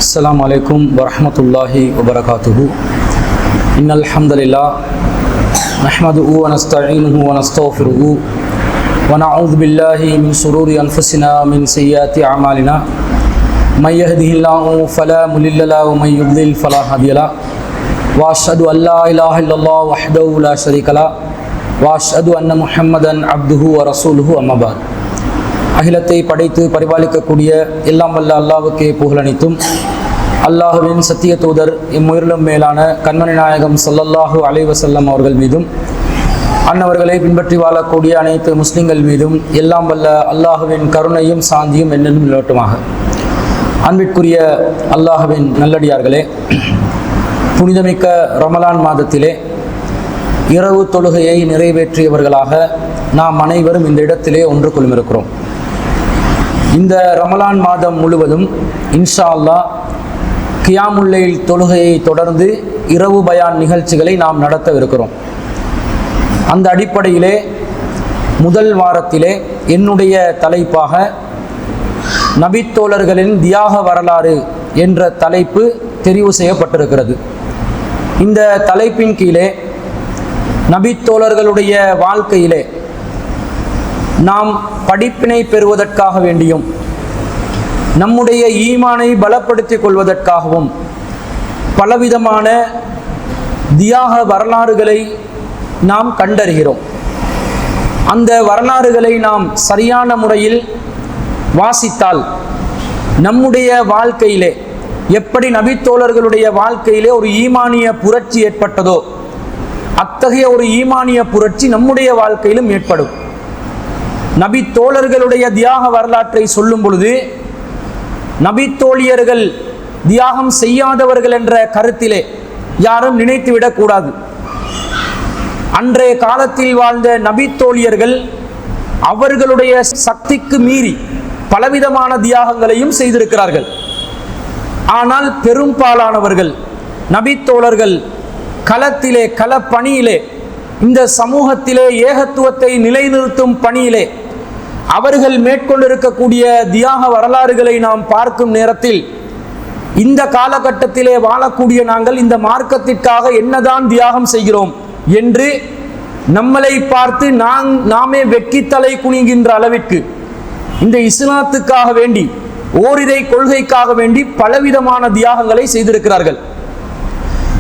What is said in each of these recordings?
السلام عليكم ورحمة الله وبركاته. إن الحمد لله نحمده ونستعينه ونستغفره ونعوذ بالله من شرور أنفسنا ومن سيئات أعمالنا من يهده الله فلا مضل له ومن يضلل فلا هادي له وأشهد أن لا إله إلا الله وحده لا شريك له وأشهد أن محمدا عبده ورسوله أما بعد. அகிலத்தை படைத்து பரிபாலிக்கக்கூடிய எல்லாம் வல்ல அல்லாஹ்வுக்கே புகழனைத்தும் அல்லாஹ்வின் சத்திய தூதர் இம்முயிரிலும் மேலான கண்மணி நாயகம் ஸல்லல்லாஹு அலைஹி வஸல்லம் அவர்கள் மீதும் அன்னவர்களை பின்பற்றி வாழக்கூடிய அனைத்து முஸ்லிம்கள் மீதும் எல்லாம் வல்ல அல்லாஹ்வின் கருணையும் சாந்தியும் என்னென்னும் நிலவட்டுமாக. அன்பிற்குரிய அல்லாஹ்வின் நல்லடியார்களே, புனிதமிக்க ரமலான் மாதத்திலே இரவு தொழுகையை நிறைவேற்றியவர்களாக நாம் அனைவரும் இந்த இடத்திலே ஒன்று கொள்ளிருக்கிறோம். இந்த ரமலான் மாதம் முழுவதும் இன்ஷா அல்லாஹ் கியாமுல் லைல் தொழுகையை தொடர்ந்து இரவு பயான் நிகழ்ச்சிகளை நாம் நடத்தவிருக்கிறோம். அந்த அடிப்படையிலே முதல் வாரத்திலே என்னுடைய தலைப்பாக நபித்தோழர்களின் தியாக வரலாறு என்ற தலைப்பு தெரிவு செய்யப்பட்டிருக்கிறது. இந்த தலைப்பின் கீழே நபித்தோழர்களுடைய வாழ்க்கையிலே நாம் படிப்பினை பெறுவதற்காக வேண்டியும் நம்முடைய ஈமானை பலப்படுத்திக் கொள்வதற்காகவும் பலவிதமான தியாக வரலாறுகளை நாம் கண்டறிகிறோம். அந்த வரலாறுகளை நாம் சரியான முறையில் வாசித்தால் நம்முடைய வாழ்க்கையிலே எப்படி நபித்தோழர்களுடைய வாழ்க்கையிலே ஒரு ஈமானிய புரட்சி ஏற்பட்டதோ அத்தகைய ஒரு ஈமானிய புரட்சி நம்முடைய வாழ்க்கையிலும் ஏற்படும். நபி தோழர்களுடைய தியாக வரலாற்றை சொல்லும் பொழுது நபித்தோழியர்கள் தியாகம் செய்யாதவர்கள் என்ற கருத்திலே யாரும் நினைத்துவிடக்கூடாது. அன்றைய காலத்தில் வாழ்ந்த நபித்தோழியர்கள் அவர்களுடைய சக்திக்கு மீறி பலவிதமான தியாகங்களையும் செய்திருக்கிறார்கள். ஆனால் பெரும்பாலானவர்கள் நபித்தோழர்கள் களத்திலே களப்பணியிலே இந்த சமூகத்திலே ஏகத்துவத்தை நிலைநிறுத்தும் பணியிலே அவர்கள் மேற்கொண்டிருக்கக்கூடிய தியாக வரலாறுகளை நாம் பார்க்கும் நேரத்தில் இந்த காலகட்டத்திலே வாழக்கூடிய நாங்கள் இந்த மார்க்கத்திற்காக என்னதான் தியாகம் செய்கிறோம் என்று நம்மளை பார்த்து நாமே வெட்கித்தலை குனிகின்ற அளவிற்கு இந்த இஸ்லாத்துக்காக வேண்டி ஓரிரை கொள்கைக்காக வேண்டி பலவிதமான தியாகங்களை செய்திருக்கிறார்கள்.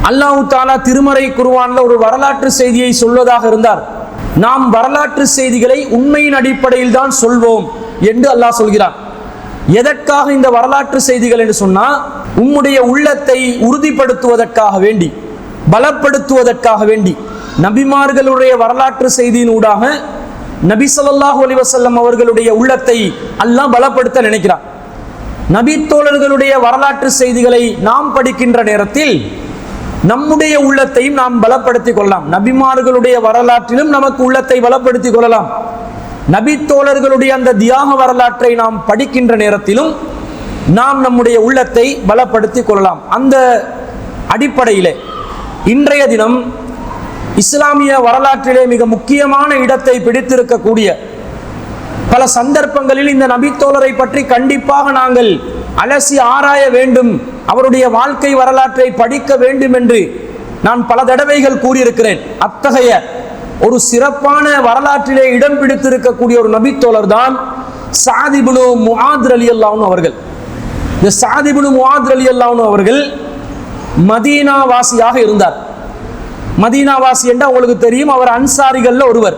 அல்லாஹ் தஆலா திருமறை குர்ஆன்ல ஒரு வரலாற்று செய்தியை சொல்வதாக இருந்தார். நாம் வரலாற்று செய்திகளை உண்மையின் அடிப்படையில் தான் சொல்வோம் என்று அல்லாஹ் சொல்கிறான். எதற்காக இந்த வரலாற்று செய்திகள் என்று சொன்னா, உம்முடைய உள்ளத்தை உறுதிப்படுத்துவதற்காக வேண்டி, பலப்படுத்துவதற்காக வேண்டி நபிமார்களுடைய வரலாற்று செய்தியினூடாக நபி ஸல்லல்லாஹு அலைஹி வஸல்லம் அவர்களுடைய உள்ளத்தை அல்லாஹ் பலப்படுத்த நினைக்கிறான். நபி தோழர்களுடைய வரலாற்று செய்திகளை நாம் படிக்கின்ற நேரத்தில் நம்முடைய உள்ளத்தையும் நாம் பலப்படுத்திக் கொள்ளலாம். நபிமார்களுடைய வரலாற்றிலும் நமக்கு உள்ளத்தை பலப்படுத்திக் கொள்ளலாம். நபி தோழர்களுடைய அந்த தியாக வரலாற்றை நாம் படிக்கின்ற நேரத்திலும் நாம் நம்முடைய உள்ளத்தை பலப்படுத்திக் கொள்ளலாம். அந்த அடிப்படையிலே இன்றைய தினம் இஸ்லாமிய வரலாற்றிலே மிக முக்கியமான இடத்தை பிடித்திருக்கக்கூடிய பல சந்தர்ப்பங்களில் இந்த நபித்தோழரை பற்றி கண்டிப்பாக நாங்கள் அலசி ஆராய வேண்டும், அவருடைய வாழ்க்கை வரலாற்றை படிக்க வேண்டும் என்று நான் பல தடவைகள் கூறியிருக்கிறேன். அத்தகைய ஒரு சிறப்பான வரலாற்றிலே இடம் பிடித்திருக்கக்கூடிய ஒரு நபித்தோழர் தான் சஅத் இப்னு முஆத் ரலியல்லாஹு அன்ஹு அவர்கள். இந்த சஅத் இப்னு முஆத் ரலியல்லாஹு அன்ஹு அவர்கள் மதீனா வாசியாக இருந்தார். மதீனா வாசி என்றால் உங்களுக்கு தெரியும், அவர் அன்சாரிகள்ல ஒருவர்.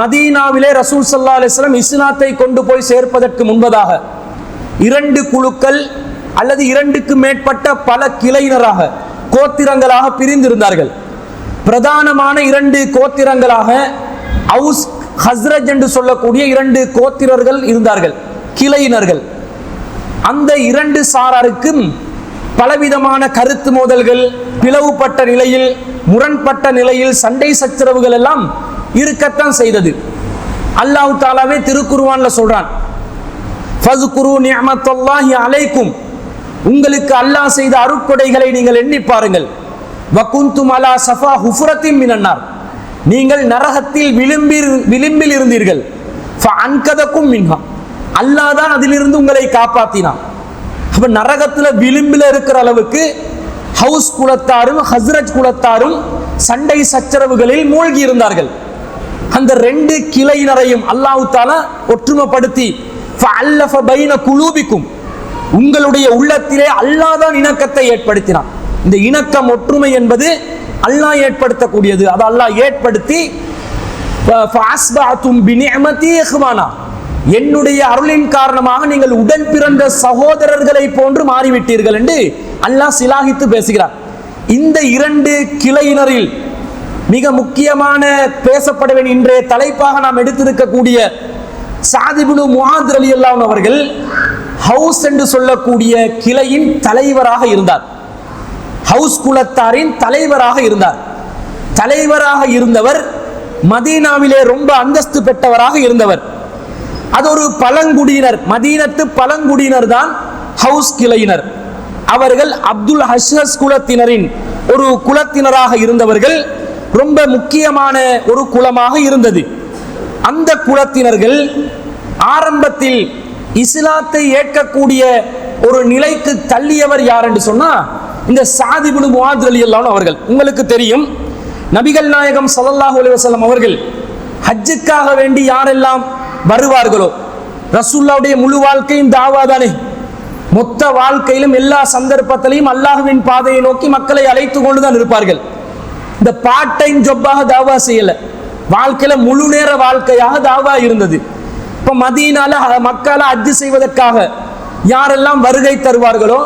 மதீனாவிலே ரசூல் ஸல்லல்லாஹு அலைஹி வஸல்லம் இஸ்லாத்தை கொண்டு போய் சேர்ப்பதற்கு முன்பதாக இரண்டு குழுக்கள் அல்லது இரண்டுக்கு மேற்பட்ட பல கிளையினராக கோத்திரங்களாக பிரிந்திருந்தார்கள். பிரதானமான இரண்டு கோத்திரங்களாக அவுஸ் ஹஸ்ரஜ் என்று சொல்லக்கூடிய இரண்டு கோத்திரர்கள் இருந்தார்கள், கிளையினர்கள். அந்த இரண்டு சாராருக்கும் பலவிதமான கருத்து மோதல்கள், பிளவுபட்ட நிலையில், முரண்பட்ட நிலையில் சண்டை சச்சரவுகள் எல்லாம் இருக்கத்தான் செய்தது. அல்லாஹ் தஆலாவே திருக்குர்ஆன்ல சொல்றான், ஃபஸ்குரு நிஅமத்தல்லாஹி அலைக்கும், உங்களுக்கு அல்லாஹ் செய்த அருட்கொடைகளை நீங்கள் எண்ணி பாருங்கள். வகுந்தும் அலா ஸஃபா ஹுஃபரத்தின் மினன்னார், நீங்கள் நரகத்தில் விளிம்பில் இருந்தீர்கள். ஃபஅன்கதகும் மின்ஹா, அல்லாஹ் தான் அதிலிருந்து உங்களை காப்பாற்றினான். அப்ப நரகத்துல விளிம்பில் இருக்கிற அளவுக்கு ஹவுஸ் குலத்தாரும் ஹஸ்ரஜ் குலத்தாரும் சண்டை சச்சரவுகளில் மூழ்கி இருந்தார்கள். அந்த ரெண்டு கிளையினரையும் அல்லாஹ் தஆலா ஒற்றுமைப்படுத்தி ஃபஅல்லஃப பைன குலூபிக்கும், உங்களுடைய உள்ளத்திலே அல்லாஹ் தான் இணக்கத்தை ஏற்படுத்தினான். இந்த இணக்கம் ஒற்றுமை என்பது அல்லாஹ் ஏற்படுத்தக்கூடியது. அது அல்லாஹ் ஏற்படுத்தி ஃபஅஸ்பஅதும் பினிஅமதி இஹ்வானா, என்னுடைய அருளின் காரணமாக நீங்கள் உடன் பிறந்த சகோதரர்களை போன்று மாறிவிட்டீர்கள் என்று அல்லாஹ் சிலாகித்து பேசுகிறார். இந்த இரண்டு கிளையினரில் மிக முக்கியமான பேசப்பட வேண்டிய இன்றைய தலைப்பாக நாம் எடுத்திருக்கக்கூடிய சஅத் இப்னு முஆத் ரலியல்லாஹு அன்ஹு அவர்கள் ஹவுஸ் என்று சொல்லக்கூடிய கிளையின் தலைவராக இருந்தார். ஹவுஸ் குலத்தாரின் தலைவராக இருந்தார். தலைவராக இருந்தவர் மதீனாவிலே ரொம்ப அந்தஸ்து பெற்றவராக இருந்தவர். அது ஒரு பழங்குடியினர், மதீனத்து பழங்குடியினர் தான் ஹவுஸ் கிளையினர். அவர்கள் அப்துல் ஹஷஸ் குலத்தினரின் ஒரு குலத்தினராக இருந்தவர்கள். ரொம்ப முக்கியமான ஒரு குலமாக இருந்தது. அந்த குலத்தினர்கள் ஆரம்பத்தில் இஸ்லாத்தை ஏற்கக்கூடிய ஒரு நிலைக்கு தள்ளியவர் யார் என்று சொன்னா இந்த சஅத் இப்னு முஆத் ரலியல்லாஹு அன்ஹு அவர்கள். உங்களுக்கு தெரியும், நபிகள் நாயகம் ஸல்லல்லாஹு அலைஹி வஸல்லம் அவர்கள் ஹஜ்ஜுக்காக வேண்டி யாரெல்லாம் வருவார்களோ, ரசூலுல்லாஹ்வுடைய முழு வாழ்க்கையும் தாவா தானே, மொத்த வாழ்க்கையிலும் எல்லா சந்தர்ப்பத்திலையும் அல்லாஹ்வின் பாதையை நோக்கி மக்களை அழைத்து கொண்டுதான் இருப்பார்கள். இந்த பார்ட் டைம் ஜாபாக தாவா செய்யல, வாழ்க்கையில முழு நேர வாழ்க்கையாக தாவா இருந்தது. இப்ப மதீனால மக்களை ஹஜ் செய்வதற்காக யாரெல்லாம் வருகை தருவார்களோ,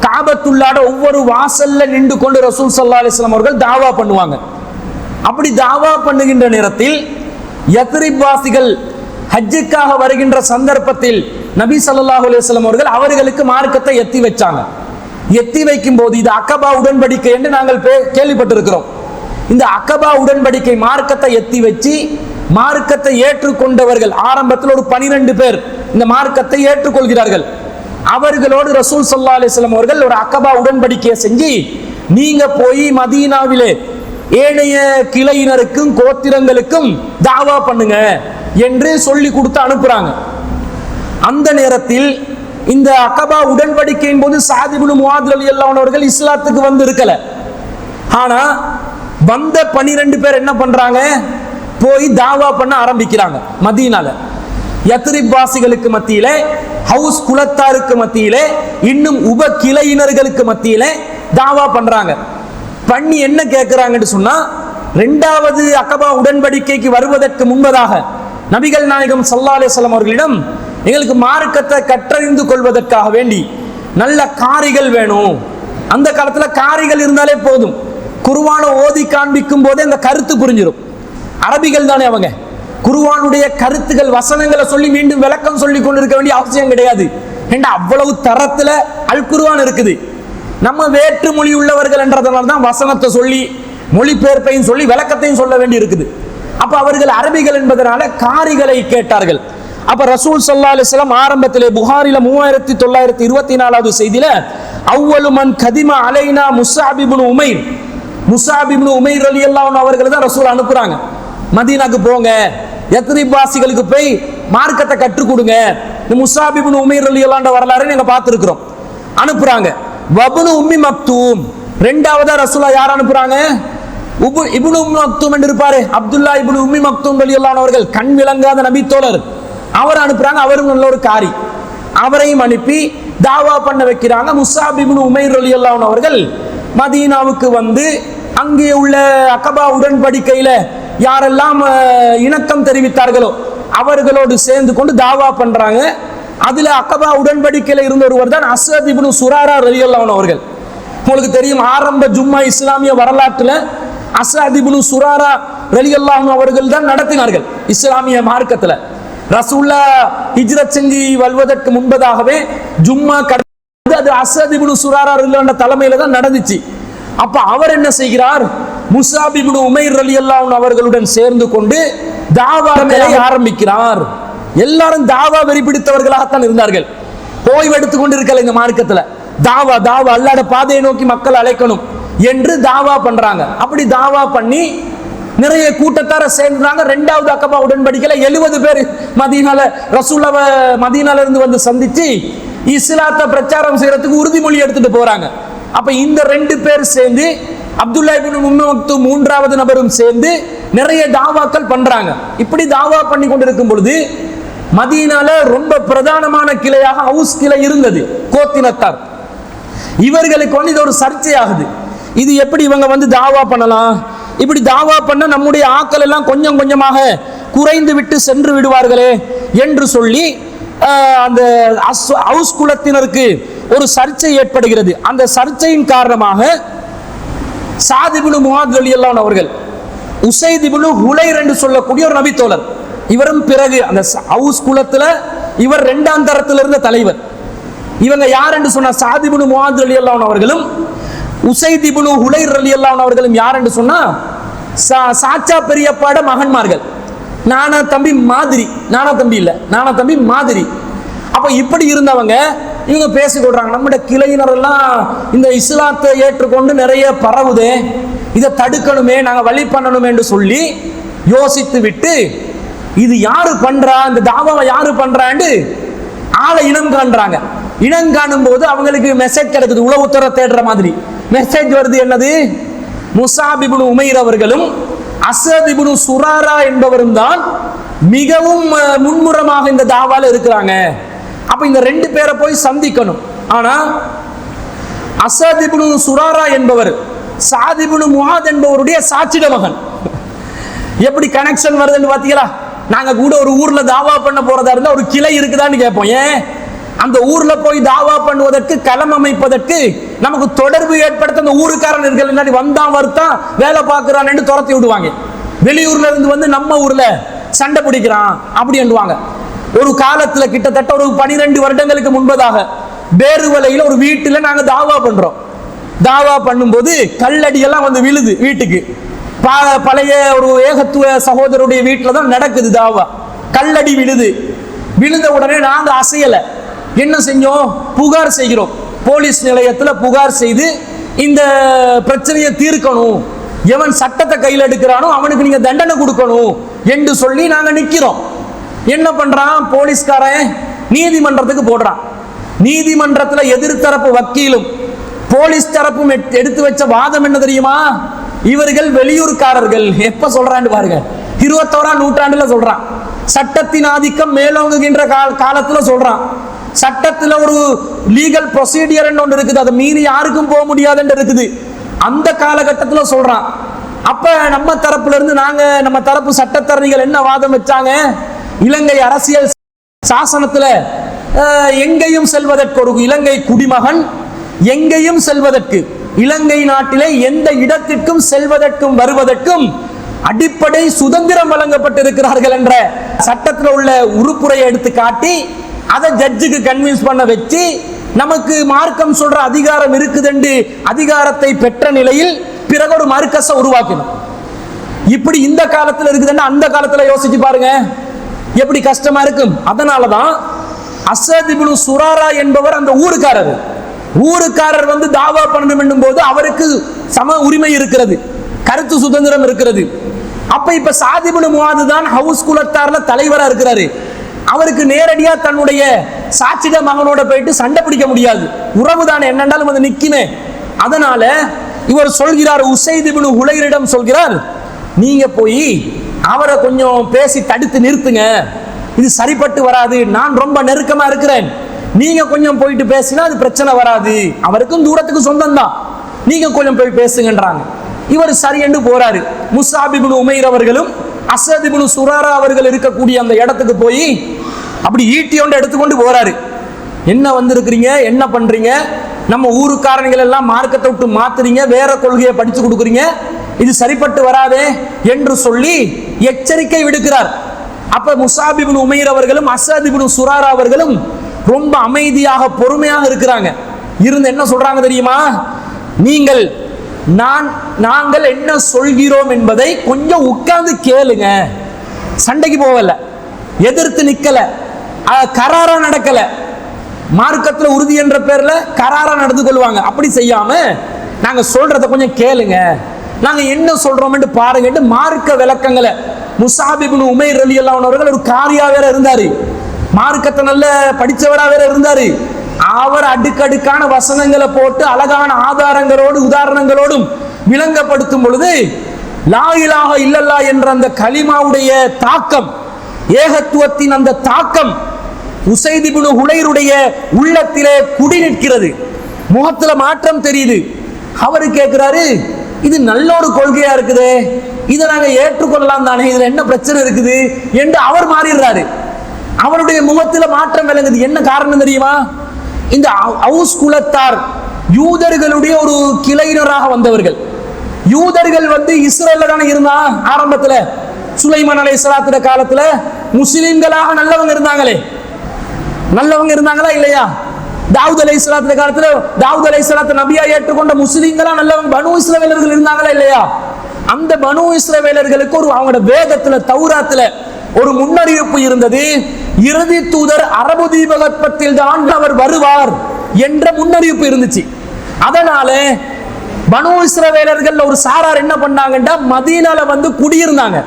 காபத்துள்ளாட ஒவ்வொரு வாசல்ல நின்று கொண்டு ரசூல் ஸல்லல்லாஹு அலைஹி வஸல்லம் அவர்கள் தாவா பண்ணுவாங்க. அப்படி தாவா பண்ணுகின்ற நேரத்தில் யத்ரிப் வாசிகள் ஹஜ்ஜுக்காக வருகின்ற சந்தர்ப்பத்தில் நபி ஸல்லல்லாஹு அலைஹி வஸல்லம் அவர்கள் அவர்களுக்கு மார்க்கத்தை எத்தி வச்சாங்க. எத்தி வைக்கும் போது இது அக்கபா உடன்படிக்கை என்று நாங்கள் கேள்விப்பட்டிருக்கிறோம். இந்த அக்கபா உடன்படிக்கை மார்க்கத்தை எத்தி வச்சு மார்க்கத்தை ஏற்றுக்கொண்டவர்கள் ஆரம்பத்தில் ஒரு 12 பேர் இந்த மார்க்கத்தை ஏற்றுக்கொள்கிறார்கள். அவர்களோடு ரசூல் ஸல்லல்லாஹு அலைஹி வஸல்லம் அவர்கள் ஒரு அக்கபா உடன்படிக்கையை செஞ்சு, நீங்க போய் மதீனாவிலே ஏனைய கிளையினருக்கும் கோத்திரங்களுக்கும் தாவா பண்ணுங்க என்று சொல்லி கொடுத்து அனுப்புறாங்க. அந்த நேரத்தில் இந்த அக்கபா உடன்படிக்கையின் போது சஅத் இப்னு முஆத் ரலியல்லாஹு அன்ஹு அவர்கள் இஸ்லாத்துக்கு வந்து இருக்கல. ஆனா வந்த 12 பேர் என்ன பண்றாங்க, போய் தாவா பண்ண ஆரம்பிக்கிறாங்க. மதீனால யத்ரிப் வாசிகளுக்கு மத்தியிலே, ஹவுஸ் குலத்தாருக்கு மத்தியிலே, இன்னும் உப கிளையினர்களுக்கு மத்தியிலே தாவா பண்றாங்க. பண்ணி என்ன கேட்கிறாங்கன்னு சொன்னா, இரண்டாவது அக்கபா உடன்படிக்கைக்கு வருவதற்கு முன்பதாக நபிகள் நாயகம் ஸல்லல்லாஹு அலைஹி வஸல்லம் அவர்களிடம் எங்களுக்கு மார்க்கத்தை கற்றறிந்து கொள்வதற்காக வேண்டி நல்ல காரிகள் வேணும். அந்த காலத்துல காரிகள் இருந்தாலே போதும், குர்ஆனை ஓதி காண்பிக்கும் போதே அந்த கருத்து புரிஞ்சிடும். அரபிகள் தானே அவங்க, குர்ஆனுடைய கருத்துகள் வசனங்களை சொல்லி மீண்டும் விளக்கம் சொல்லி கொண்டிருக்க வேண்டிய அவசியம் கிடையாது. ஏண்டா அவ்வளவு தரத்துல அல் குர்ஆன் இருக்குது. நம்ம வேற்று மொழி உள்ளவர்கள் என்றதனால தான் வசனத்தை சொல்லி மொழிபெயர்ப்பையும் சொல்லி விளக்கத்தையும் சொல்ல வேண்டி இருக்குது. அப்ப அவர்கள் அரபிகள் என்பதனால காரிகளை கேட்டார்கள். அப்ப ரசூல் ஸல்லல்லாஹு அலைஹி வஸல்லம் ஆரம்பத்திலே புகாரில 3924வது செய்தியில அவ்வலு மன் கதிம அலைனா முஸ்அப் இப்னு உமைர், முஸ்அப் இப்னு உமைர் ரலியல்லாஹு அன்ஹு அவர்கள் தான் ரசூல் அனுப்புறாங்க. மதீனாக்கு போங்க, யத்ரிப் வாசிகளுக்கு போய் மார்க்கத்தை கற்றுக் கொடுங்க. இந்த முஸ்அப் இப்னு உமைர் ரலியல்லாஹு அன்ஹு வரலாறு நீங்க பார்த்திருக்கிறோம். அனுப்புறாங்க. வப்னு உம்மி மக்தூம், இரண்டாவதா ரசூலா யார் அனுப்புறாங்க, இப்னு உம்மி மக்தூம் என்று இருப்பாரு, அப்துல்லா இப்னு உம்மி மக்தூம் ரலியல்லாஹு அன்ஹு அவர்கள், கண் விளங்காத நபி தோழர், அவர் அனுப்புறாங்க. அவரும் நல்ல ஒரு காரி, அவரையும் அனுப்பி தாவா பண்ண வைக்கிறாங்க. முஸ்அப் இப்னு உமைர் ரலியல்லாஹு அன்ஹு அவர்கள் மதீனாவுக்கு வந்து அங்கே உள்ள அக்கபா உடன்படிக்கையில யாரெல்லாம் இணக்கம் தெரிவித்தார்களோ அவர்களோடு சேர்ந்து கொண்டு தாவா பண்றாங்க. அதுல அக்கபா உடன்படிக்கையில இருந்த ஒருவர் தான் அஸ்வத் இப்னு சுராரா ரலியல்லாஹு அன்ஹு அவர்கள். உங்களுக்கு தெரியும், ஆரம்ப ஜும்மா இஸ்லாமிய வரலாற்றுல அஸ்வத் இப்னு சுராரா ரலியல்லாஹு அன்ஹு அவர்கள் தான் நடத்தினார்கள் இஸ்லாமிய மார்க்கத்துல. ரசூல்லா ஹிஜ்ரத் செஞ்சு வருவதற்கு முன்பதாகவே ஜும்மா அது அஸ்வத் இப்னு சுராரா ரலியல்லாஹு அன்ஹு தலைமையில தான் நடந்துச்சு. அப்ப அவர் என்ன செய்கிறார், முஸ்அப் இப்னு உமைர் ரலியல்லாஹு அன்ஹு அவர்களுடன் சேர்ந்து கொண்டு தாவாவை ஆரம்பிக்கிறார். எல்லாரும் தாவா வெறி பிடித்தவர்களாகத்தான் இருந்தார்கள். ஓய்வு எடுத்துக் கொண்டு இருக்கல இந்த மார்க்கத்துல. தாவா தாவா அல்லாஹ்வுடைய பாதையை நோக்கி மக்கள் அழைக்கணும் என்று தாவா பண்றாங்க. அப்படி தாவா பண்ணி நிறைய கூட்டத்தார சேர்ந்தாங்க. இரண்டாவது அக்கபா உடன்படிக்கையில 70 பேர் மதீனால ரசூலுல்லாஹ் மதீனால இருந்து வந்து சந்திச்சு இஸ்லாத்தை பிரச்சாரம் செய்யறதுக்கு உறுதிமொழி எடுத்துட்டு போறாங்க. அப்ப இந்த 2 பேர் சேர்ந்து அப்துல்லா இப்னு உம்மு மக்தூம் 3வது நபரும் சேர்ந்து நிறைய தாவாக்கள் பண்றாங்க. இப்படி தாவா பண்ணி கொண்டிருக்கும் பொழுது மதீனால ரொம்ப பிரதானமான கிளையாக ஹவுஸ் கிளை இருந்தது, கோத்தினத்தார். இவர்களுக்கு இது ஒரு சர்ச்சையாகுது. இது எப்படி இவங்க தாவா பண்ணலாம், இப்படி தாவா பண்ண நம்முடைய ஆக்கள் எல்லாம் கொஞ்சம் கொஞ்சமாக குறைந்து விட்டு சென்று விடுவார்களே என்று சொல்லி அந்த ஹவுஸ் குலத்தினருக்கு ஒரு சர்ச்சை ஏற்படுகிறது. அந்த சர்ச்சையின் காரணமாக சாத் இப்னு முஆத் ரலியல்லாஹு அவர்கள் உஸைத் இப்னு ஹுலைர் என்று சொல்லக்கூடிய ஒரு நபித்தோழர், இவரும் பிறகு அந்த ஹவுஸ் குலத்துல இவர் 2ஆம் தரத்தில் இருந்த தலைவர். இவங்க யார் என்று சொன்னா சாத் இப்னு முஆத் ரலியல்லாஹு அவர்களும் உஸைத் இப்னு ஹுலைர் ரலியல்லாஹு அவர்களும் யார் என்று சொன்னா சாச்சா பெரியப்பாட மகன்மார்கள், நானா தம்பி மாதிரி, நானா தம்பி இல்ல, நானா தம்பி மாதிரி. அப்ப இப்படி இருந்தவங்க இவங்க பேசிக்கொள்றாங்க, நம்முடைய கிளையினர் எல்லாம் இந்த இஸ்லாத்தை ஏற்றுக்கொண்டு நிறைய பரவுதே, இதை தடுக்கணுமே, நாங்க வழி பண்ணணுமே என்று சொல்லி யோசித்து விட்டு இது யாரு பண்றா, இந்த தாவாவை யாரு பண்றான்னு ஆளை இனம் காண்றாங்க. இனம் காணும் போது அவங்களுக்கு மெசேஜ் கிடைக்குது, உளவுத்துறை தேடுற மாதிரி மெசேஜ் வருது. என்னது? முஸாப் இப்னு உமைர் அவர்களும் அஸத் இப்னு சுராரா என்பவரும் தான் மிகவும் முன்முறமாக இந்த தாவால இருக்கிறாங்க. அப்ப இந்த 2 பேரை போய் சந்திக்கணும். ஆனா அஸத் இப்னு சுராரா என்பவர் சாத் இப்னு முஆத் என்பவருடைய சாட்சிட மகன். எப்படி கனெக்ஷன் வருதுன்னு பாத்தீங்களா? நாங்க கூட ஒரு ஊர்ல தாவா பண்ண போறதா இருந்தா ஒரு கிளை இருக்குதான்னு கேட்போம். ஏன் அந்த ஊர்ல போய் தாவா பண்ணுவதற்கு, களம் அமைப்பதற்கு நமக்கு தொடர்பு ஏற்படுத்த அந்த ஊருக்காரன் இருக்கிற வந்தான் வருத்தான் வேலை பார்க்கிறான்னு துரத்தி விடுவாங்க. வெளியூர்ல இருந்து நம்ம ஊர்ல சண்டை பிடிக்கிறான் அப்படி என்றுவாங்க. ஒரு காலத்துல கிட்டத்தட்ட ஒரு 12 வருடங்களுக்கு முன்பதாக பேருவலையில ஒரு வீட்டுல நாங்க தாவா பண்றோம். தாவா பண்ணும்போது கல்லடி எல்லாம் விழுது வீட்டுக்கு. பழைய ஒரு ஏகத்துவ சகோதரருடைய வீட்டுல தான் நடக்குது தாவா. கல்லடி விழுது. விழுந்த உடனே நாங்க அசையல. என்ன செஞ்சோம்? புகார் செய்கிறோம். போலீஸ் நிலையத்துல புகார் செய்து இந்த பிரச்சனையை தீர்க்கணும், எவன் சட்டத்தை கையில் எடுக்கிறானோ அவனுக்கு நீங்க தண்டனை கொடுக்கணும் என்று சொல்லி நாங்க நிக்கிறோம். என்ன பண்றான் போலீஸ்காரன்? நீதிமன்றத்துக்கு போடுறான். நீதிமன்றத்துல எதிர்த்தரப்பு வக்கீலும் போலீஸ் தரப்பும் எடுத்து வச்ச வாதம் என்ன தெரியுமா? இவர்கள் வெளியூர்காரர்கள். எப்ப சொல்றான்னு பாருங்க, 21ஆம் நூற்றாண்டுல சொல்றான். சட்டத்தின் ஆதிக்கம் மேலோங்குகின்ற காலத்துல சொல்றான். சட்டத்துல ஒரு லீகல் ப்ரொசீடியர் ஒன்று இருக்குது, அதை மீறி யாருக்கும் போக முடியாதுன்னு இருக்குது. அந்த காலகட்டத்துல சொல்றான். அப்ப நம்ம தரப்புல இருந்து நம்ம தரப்பு சட்டத்தரணிகள் என்ன வாதம் வச்சாங்க? இலங்கை அரசியல் சாசனத்துல எங்கேயும் செல்வதற்கு, ஒரு இலங்கை குடிமகன் எங்கேயும் செல்வதற்கு, இலங்கை நாட்டிலே எந்த இடத்திற்கும் செல்வதற்கும் வருவதற்கும் அடிப்படை சுதந்திரம் வழங்கப்பட்டிருக்கிறார்கள் என்ற சட்டத்தில் உள்ள உறுப்புரையை எடுத்து காட்டி அதை ஜட்ஜுக்கு கன்வின்ஸ் பண்ண வச்சு நமக்கு மார்க்கம் சொல்ற அதிகாரம் இருக்குது என்று அதிகாரத்தை பெற்ற நிலையில் பிறகு ஒரு மர்கஸை உருவாக்கணும். இப்படி இந்த காலத்தில் இருக்குதுன்னு அந்த காலத்துல யோசிச்சு பாருங்க எப்படி கஷ்டமா இருக்கும். அதனாலதான் அஸத் இப்னு சுராரா என்பவர் அந்த ஊருக்காரர் தாவா பண்ணணும் என்னும் போது அவருக்கு சம உரிமை இருக்கிறது, கருத்து சுதந்திரம் இருக்கிறது. அப்ப இப்ப சாத் இப்னு முஆத் தான் ஹவுஸ் குலத்தார்ல தலைவரா இருக்கிறாரு. அவருக்கு நேரடியா தன்னுடைய சாட்சிட மகனோட போயிட்டு சண்டை பிடிக்க முடியாது, உறவு தானே என்னென்றாலும் நிக்குமே. அதனால இவர் சொல்கிறார், உஸைத் இப்னு ஹுலைரிடம் சொல்கிறார், நீங்க போய் அவரை கொஞ்சம் பேசி தடுத்து நிறுத்துங்க, இது சரிப்பட்டு வராது, நான் ரொம்ப நெருக்கமா இருக்கிறேன், நீங்க கொஞ்சம் போயிட்டு பேசினா அது பிரச்சனை வராது, அவருக்கும் தூரத்துக்கு சொந்தம் தான், நீங்க கொஞ்சம் போய் பேசுங்கன்றாங்க. இவர் சரி என்று போறாரு. முஸாப் இப்னு உமைர் அவர்களும் அஸத் இப்னு சுராரா அவர்கள் இருக்கக்கூடிய அந்த இடத்துக்கு போய் அப்படி ஈட்டியோண்டு எடுத்துக்கொண்டு போறாரு. என்ன வந்திருக்கிறீங்க, என்ன பண்றீங்க, நம்ம ஊருக்காரங்கள் எல்லாம் மார்க்கத்தை விட்டு மாத்துறீங்க, வேற கொள்கையை படிச்சு கொடுக்குறீங்க, இது சரிப்பட்டு வராதே என்று சொல்லி எச்சரிக்கை விடுக்கிறார். அப்ப முஸாப் இப்னு உமைர் அவர்களும் அஸத் இப்னு சுராரா அவர்களும் ரொம்ப அமைதியாக பொறுமையாக இருக்கிறாங்க. இருந்து என்ன சொல்றாங்க தெரியுமா? நாங்கள் என்ன சொல்கிறோம் என்பதை கொஞ்சம் உட்கார்ந்து கேளுங்க, சண்டைக்கு போகல, எதிர்த்து நிக்கல, கராரா நடக்கல, மார்க்கத்துல உறுதி என்ற பேர்ல கராரா நடந்து கொள்வாங்க, அப்படி செய்யாம நாங்க சொல்றத கொஞ்சம் கேளுங்க, நாங்க என்ன சொல்றோம் பாருங்க. மார்க்க விளக்கங்களை முஸாப் இப்னு உமைர் ரலியல்லாஹு அன்ஹு அவர்கள் ஒரு காரியா வேற இருந்தாரு, மார்க்கத்தை நல்ல படிச்சவரா வேற இருந்தாரு, அவர் அடுக்கடுக்கான வசனங்களை போட்டு அழகான ஆதாரங்களோடு உதாரணங்களோடும் விளங்கப்படுத்தும் பொழுது லா இலாஹ இல்லல்லா என்ற அந்த கலிமாவுடைய தாக்கம், ஏகத்துவத்தின் அந்த தாக்கம் உசைத் இப்னு ஹுலைருடைய உள்ளத்திலே குடி நிற்கிறது. முகத்துல மாற்றம் தெரியுது. அவரு கேட்கிறாரு, இது நல்ல ஒரு கொள்கையா இருக்குது, இதை நாங்க ஏற்றுக்கொள்ளலாம் தானே, இதுல என்ன பிரச்சனை இருக்குது என்று அவர் மாறிடுறாரு. அவருடைய முகத்துல மாற்றம் விளங்குது. என்ன காரணம் தெரியுமா? இந்த அவுஸ் குலத்தார் யூதர்களுடைய ஒரு கிளையினராக வந்தவர்கள். யூதர்கள் இஸ்ரேல்ல தானே இருந்தா ஆரம்பத்துல, சுலைமான் அலைஹிஸ்ஸலாத்துடைய காலத்துல முஸ்லிம்களாக நல்லவங்க இருந்தாங்களே, நல்லவங்க இருந்தாங்களா இல்லையா? தாவூத் அலைஹிஸ்ஸலாத்துடைய காலத்துல தாவூத் அலைஹிஸ்ஸலாத்தை நபியா ஏற்றுக்கொண்ட முஸ்லிம்களா நல்லவங்க பனு இஸ்ரவேலர்கள் இருந்தாங்களா இல்லையா? அந்த பனு இஸ்ரவேலர்களுக்கு ஒரு அவங்களோட வேதத்துல தௌராத்துல ஒரு முன்னறிவிப்பு இருந்தது. இறுதி தூதர் அரபு தீபகற்பத்தில் தான் அவர் வருவார் என்ற முன்னறிவிப்பு இருந்துச்சு. அதனால பனு இஸ்ரவேலர்கள் ஒரு சாரார் என்ன பண்ணாங்கன்னா மதீனால குடியிருந்தாங்க,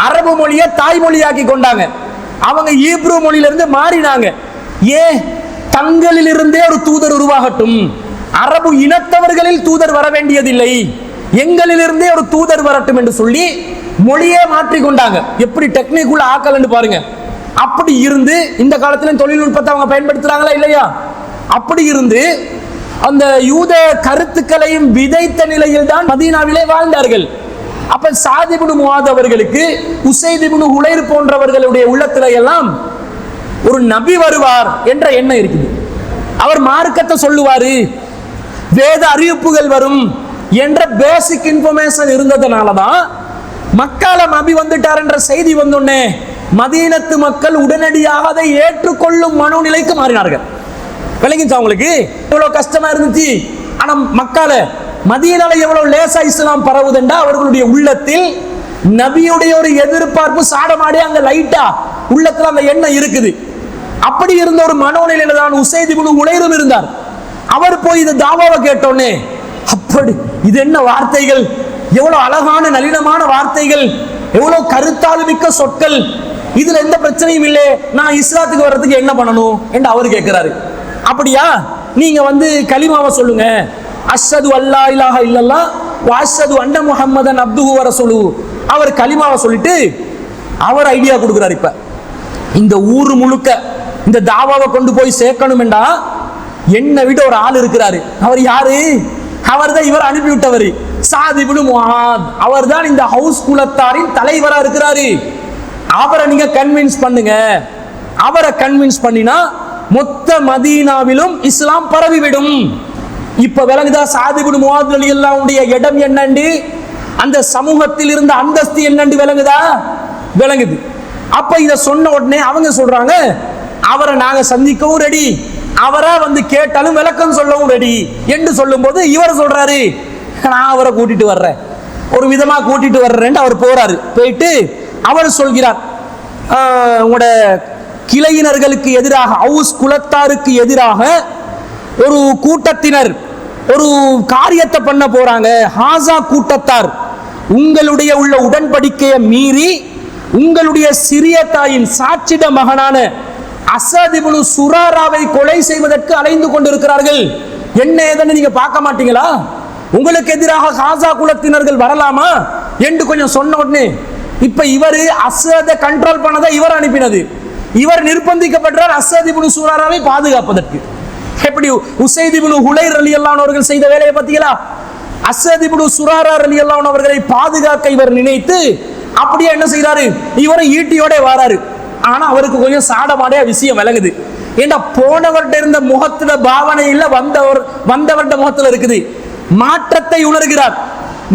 அரபு மொழியை தாய்மொழியாக்கி கொண்டாங்க. அவங்க ஈப்ரு மொழியிலிருந்து மாறினாங்க. ஏன்? தங்களிலிருந்தே ஒரு தூதர் உருவாகட்டும், அரபு இனத்தவர்களில் தூதர் வர வேண்டியதில்லை, எங்களிலிருந்தே ஒரு தூதர் வரட்டும் என்று சொல்லி மொழியே மாற்றி கொண்டாங்க. எப்படி டெக்னிக்குள்ள ஆக்கலன்னு பாருங்க. அப்படி இருந்து இந்த காலத்துல தொழில்நுட்பத்தை அவங்க பயன்படுத்துறாங்களா இல்லையா? அப்படி இருந்து அந்த யூத கருத்துக்களையும் விதைத்த நிலையில் தான் மதீனாவிலே வாழ்ந்தார்கள். அப்ப சாத் இப்னு முஆத் அவர்களுக்கு உசைத் இப்னு ஹுலைர் போன்றவர்களுடைய உள்ளத்தில எல்லாம் ஒரு நபி வருவார் என்ற எண்ணம் இருக்குது. அவர் மார்க்கத்தை சொல்லுவாரு, வேத அறிவிப்புகள் வரும் என்ற பேசிக் இன்ஃபர்மேஷன் இருந்ததனாலதான் மக்கால நபி வந்துட்டார் என்ற செய்தி வந்தோடனே மதீனத்து மக்கள் உடனடியாக அதை ஏற்றுக்கொள்ளும் மனோநிலைக்கு மாறினார்கள். விளங்கிச்சா உங்களுக்கு? எவ்வளவு கஷ்டமா இருந்துச்சு. ஆனா மக்கால மதீனால எவ்வளவு லேசா இஸ்லாம் பரவுதுண்டா அவர்களுடைய உள்ளத்தில் நபியுடைய ஒரு எதிர்பார்ப்பு சாடமாடி அங்க லைட்டா உள்ளத்துல அந்த எண்ணம் இருக்குது. அப்படி இருந்த ஒரு மனோநிலையில தான் உசைத் இப்னு ஹுலைரும் இருந்தார். அவர் போய் இந்த தாவாவை கேட்டோன்னே, அப்படி இது என்ன வார்த்தைகள், எவ்வளவு அழகான நளினமான வார்த்தைகள், எவ்வளவு கருத்தால் மிக்க சொற்கள், இதுல எந்த பிரச்சனையும் இல்லை, நான் இஸ்லாத்துக்கு வர்றதுக்கு என்ன பண்ணணும் என்று அவர் கேட்கிறாரு. அப்படியா, நீங்க கலிமாவை சொல்லுங்க, அஷ்ஹது அல்லா இலாஹ இல்லல்லாஹ் வ அஷ்ஹது அன்ன முஹம்மதன் அப்துஹு வ ரசூலுஹு. அவர் கலிமாவை சொல்லிட்டு அவர் ஐடியா கொடுக்கிறார். இப்ப இந்த ஊர் முழுக்க இந்த தாவாவை கொண்டு போய் சேர்க்கணும் என்றா என்னை விட ஒரு ஆள் இருக்கிறாரு. அவர் யாரு? அவர் தான் இவர் அனுப்பிவிட்டவர், சாத் இப்னு முஆத். அவர் தான் இந்த ஹவுஸ் குலத்தாரின் தலைவரா இருக்கிறாரு. அவரை நீங்க கன்வின்ஸ் பண்ணுங்க. அவரை கன்வின்ஸ் பண்ணினா மொத்த மதீனாவிலும் இஸ்லாம் பரவிவிடும். இப்ப விளங்குதா சாத் இப்னு முஆத் ரலியல்லாஹு அன்ஹுடைய இடம் என்னண்டு, அந்த சமூகத்தில் இருந்த அந்தஸ்து என்னண்டு விளங்குதா? விளங்குது. அப்ப இத சொன்ன உடனே அவங்க சொல்றாங்க, அவரை நாங்க சந்திக்கவும் ரெடி, அவரா கேட்டாலும் விளக்கம் சொல்லவும் ரெடி என்று சொல்லும் போது இவர் சொல்றாரு, நான் அவரை கூட்டிட்டு வர்றேன், ஒரு விதமா கூட்டிட்டு வர்றேன். அவர் போறாரு. போயிட்டு அவர் சொல்கிறார், உங்களோட கிளையினர்களுக்கு எதிராக, அவுஸ் குலத்தாருக்கு எதிராக ஒரு கூட்டத்தினர் ஒரு காரியத்தை பண்ண போறாங்க. ஹாசா கூட்டத்தார் உங்களுடைய உள்ள உடன்படிக்கையை மீறி உங்களுடைய சிறிய தாயின் சாட்சிட மகனான அஸத் இப்னு சுராராவை கொலை செய்வதற்கு அலைந்து கொண்டிருக்கிறார்கள். என்ன ஏதன்னு நீங்க பார்க்க மாட்டீங்களா? உங்களுக்கு எதிராக ஹாசா குலத்தினர்கள் வரலாமா என்று கொஞ்சம் சொன்ன உடனே, இப்ப இவர் அஸதை கண்ட்ரோல் பண்ணதை இவர் அனுப்பினது, இவர் நிர்பந்திக்கப்பட்டார் அஸத் இப்னு சுராராவை பாதுகாப்பதற்கு. எப்படி உசைத் இப்னு ஹுலைர் ரலியல்லாஹு அன்ஹு அவர்கள் செய்த வேலையை பார்த்தீங்களா? அஸத் இப்னு சுராரா ரலியல்லாஹு அன்ஹு அவர்களை பாதுகாக்க இவர் நினைத்து அப்படியே என்ன செய்யறாரு, இவரை ஈட்டியோட வாராரு. ஆனா அவருக்கு கொஞ்சம் சாடமாடைய விஷயம் விளங்குது. ஏன்னா போனவர்கிட்ட இருந்த முகத்துல பாவனை இல்ல, வந்தவர்கிட்ட முகத்துல இருக்குது. மாற்றத்தை உணர்கிறார்.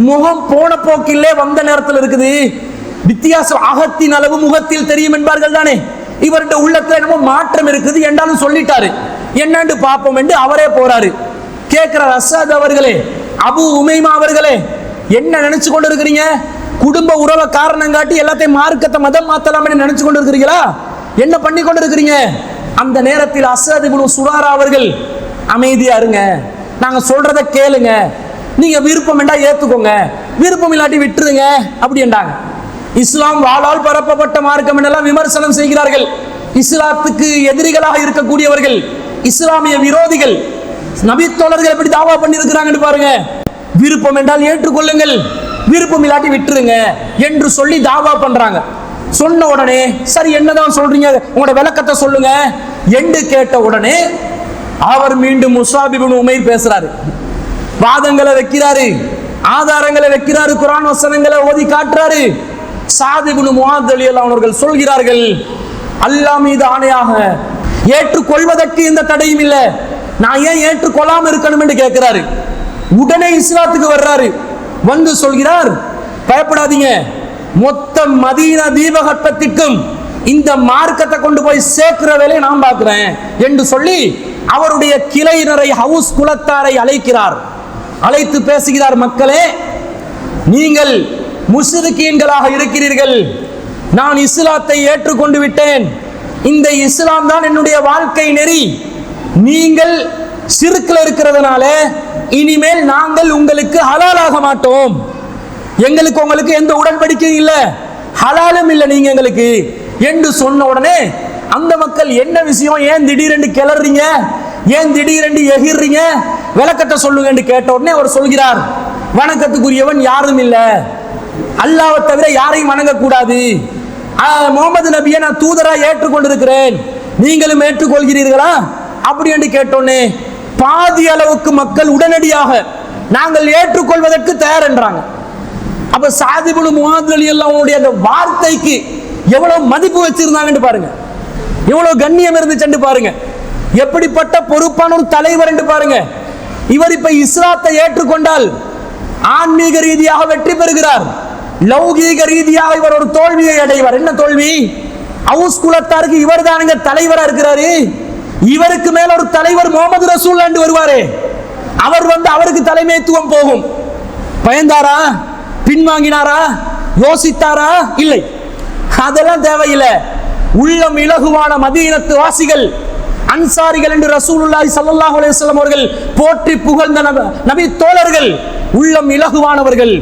முகம் போன போக்கிலே வந்த நேரத்தில் இருக்குது. வித்தியாசம் அகத்தின் அளவு முகத்தில் தெரியும் என்பார்கள் தானே. இவருடைய உள்ளத்துல என்னமோ மாற்றம் இருக்குது என்றாலும் சொல்லிட்டாரு. என்னன்னு பார்ப்போம் என்று அவரே போறாரு. கேட்கிறார், அஸத் அவர்களே, அபு உமைமா அவர்களே, என்ன நினைச்சு கொண்டு இருக்கிறீங்க? குடும்ப உறவை காரணம் காட்டி எல்லாத்தையும் மார்க்கத்தை மதம் மாத்தலாம் என்று நினைச்சு கொண்டு இருக்கிறீங்களா? என்ன பண்ணி கொண்டு இருக்கிறீங்க? அந்த நேரத்தில் அஸத் இப்னு சுராரா அவர்கள், அமைதியா இருங்க, நாங்க சொல்றத கேளுங்க, நீங்க விருப்பம் என்றா ஏத்துக்கோங்க, விருப்பம் இல்லாட்டி விட்டுருங்க அப்படி என்றாங்க. இஸ்லாம் வாளால் பரப்பப்பட்ட மார்க்கம் என்றெல்லாம் விமர்சனம் செய்கிறார்கள். இஸ்லாத்துக்கு எதிரிகளாக இருக்கக்கூடியவர்கள் இஸ்லாமிய விரோதிகள் நபி தோழர்கள் எப்படி தாவா பண்ணி இருக்கிறாங்கன்னு பாருங்க. விருப்பம் என்றால் ஏற்றுக்கொள்ளுங்கள், விருப்பம் இல்லாட்டி விட்டுருங்க என்று சொல்லி தாவா பண்றாங்க. சொன்ன உடனே சரி என்னதான் சொல்றீங்க, உங்களோட விளக்கத்தை சொல்லுங்க என்று கேட்ட உடனே அவர் மீண்டும் முஸ்அப் இப்னு உமைர் பேசுறாரு, வாதங்களை வைக்கிறாரு, ஆதாரங்களை வைக்கிறாரு, குர்ஆன் வசனங்களை ஓதி காட்டுறாரு. சஅத் இப்னு முஆத் ரலியல்லாஹு அன்ஹு அவர்கள் சொல்கிறார்கள், அல்லாஹ் மீது ஆணையாக ஏற்றுக்கொள்வதற்கு எந்த தடையும் இல்லை, நான் ஏன் ஏற்றுக்கொள்ளாம இருக்கணும் என்று கேட்கிறாரு. உடனே இஸ்லாத்துக்கு வர்றாரு. வந்து சொல்கிறார், பயப்படாதீங்க, மொத்த மதீனா தீபகற்பத்திற்கும் இந்த மார்க்கத்தை கொண்டு போய் சேர்க்கிற வேலையை நான் பார்க்கிறேன் என்று சொல்லி அவருடைய கிளையினரை ஹவுஸ் குலத்தாரை அழைக்கிறார். அழைத்து பேசுகிறார், மக்களே நீங்கள் முஸ்லிக்கீன்களாக இருக்கிறீர்கள், நான் இஸ்லாத்தை ஏற்றுக்கொண்டு விட்டேன், இந்த இஸ்லாம் தான் என்னுடைய வாழ்க்கை நெறி, நீங்கள் சிறுக்கில் இருக்கிறதுனால இனிமேல் நாங்கள் உங்களுக்கு ஹலாலாக மாட்டோம், எங்களுக்கு உங்களுக்கு எந்த உடன்படிக்கையும் இல்லை, ஹலாலும் இல்லை நீங்க எங்களுக்கு என்று சொன்ன உடனே அந்த மக்கள் என்ன விஷயம், ஏன் திடீரென்று கிளறீங்க, ஏன் திடீரென்று எகிர்றீங்க, விளக்கத்தை சொல்லுங்க என்று கேட்ட உடனே அவர் சொல்கிறார், வணக்கத்துக்குரியவன் யாரும் இல்லை, அல்லாஹ்வை தவிர யாரையும் வணங்கக்கூடாது, முகமது நபியை நான் தூதரா ஏற்றுக்கொண்டிருக்கிறேன், நீங்களும் ஏற்றுக்கொள்கிறீர்களா அப்படி என்று கேட்டோன்னே பாதி அளவுக்கு மக்கள் உடனடியாக நாங்கள் ஏற்றுக்கொள்வதற்கு தயார் என்றாங்க. அப்ப சஅத் இப்னு முஆத் ரலியல்லாஹு அன்ஹு அந்த வார்த்தைக்கு எவ்வளவு மதிப்பு வச்சிருந்தாங்கன்னு பாருங்க, எவ்வளவு கண்ணியம் இருந்துச்சு பாருங்க, எப்படிப்பட்ட பொறுப்பான ஒரு தலைவர் என்று பாருங்க. இவர் இப்ப இஸ்லாத்தை ஏற்றுக்கொண்டால் ஆன்மீக ரீதியாக வெற்றி பெறுகிறார், லௌகீக ரீதியாக இவர் ஒரு தோல்வியை அடைவார். என்ன தோல்வி? ஹவுஸ் குலத்தாருக்கு இவர் தானுங்க தலைவரா இருக்கிறாரு, இவருக்கு மேல ஒரு தலைவர் முகமது ரசூலுல்லாஹ் என்று வருவாரு, அவர் வந்து அவருக்கு தலைமைத்துவம் போகும். பயந்தாரா, பின்வாங்கினாரா, யோசித்தாரா? இல்லை, அதெல்லாம் தேவையில்லை. உள்ளம் இலகுவான மதீனத்து வாசிகள் அன்சாரிகள் என்று ரசூலுல்லாஹி ஸல்லல்லாஹு அலைஹி வஸல்லம் அவர்கள் போற்றி புகழ்ந்த நபி தோழர்கள் உள்ளம் இலகுவானவர்கள்,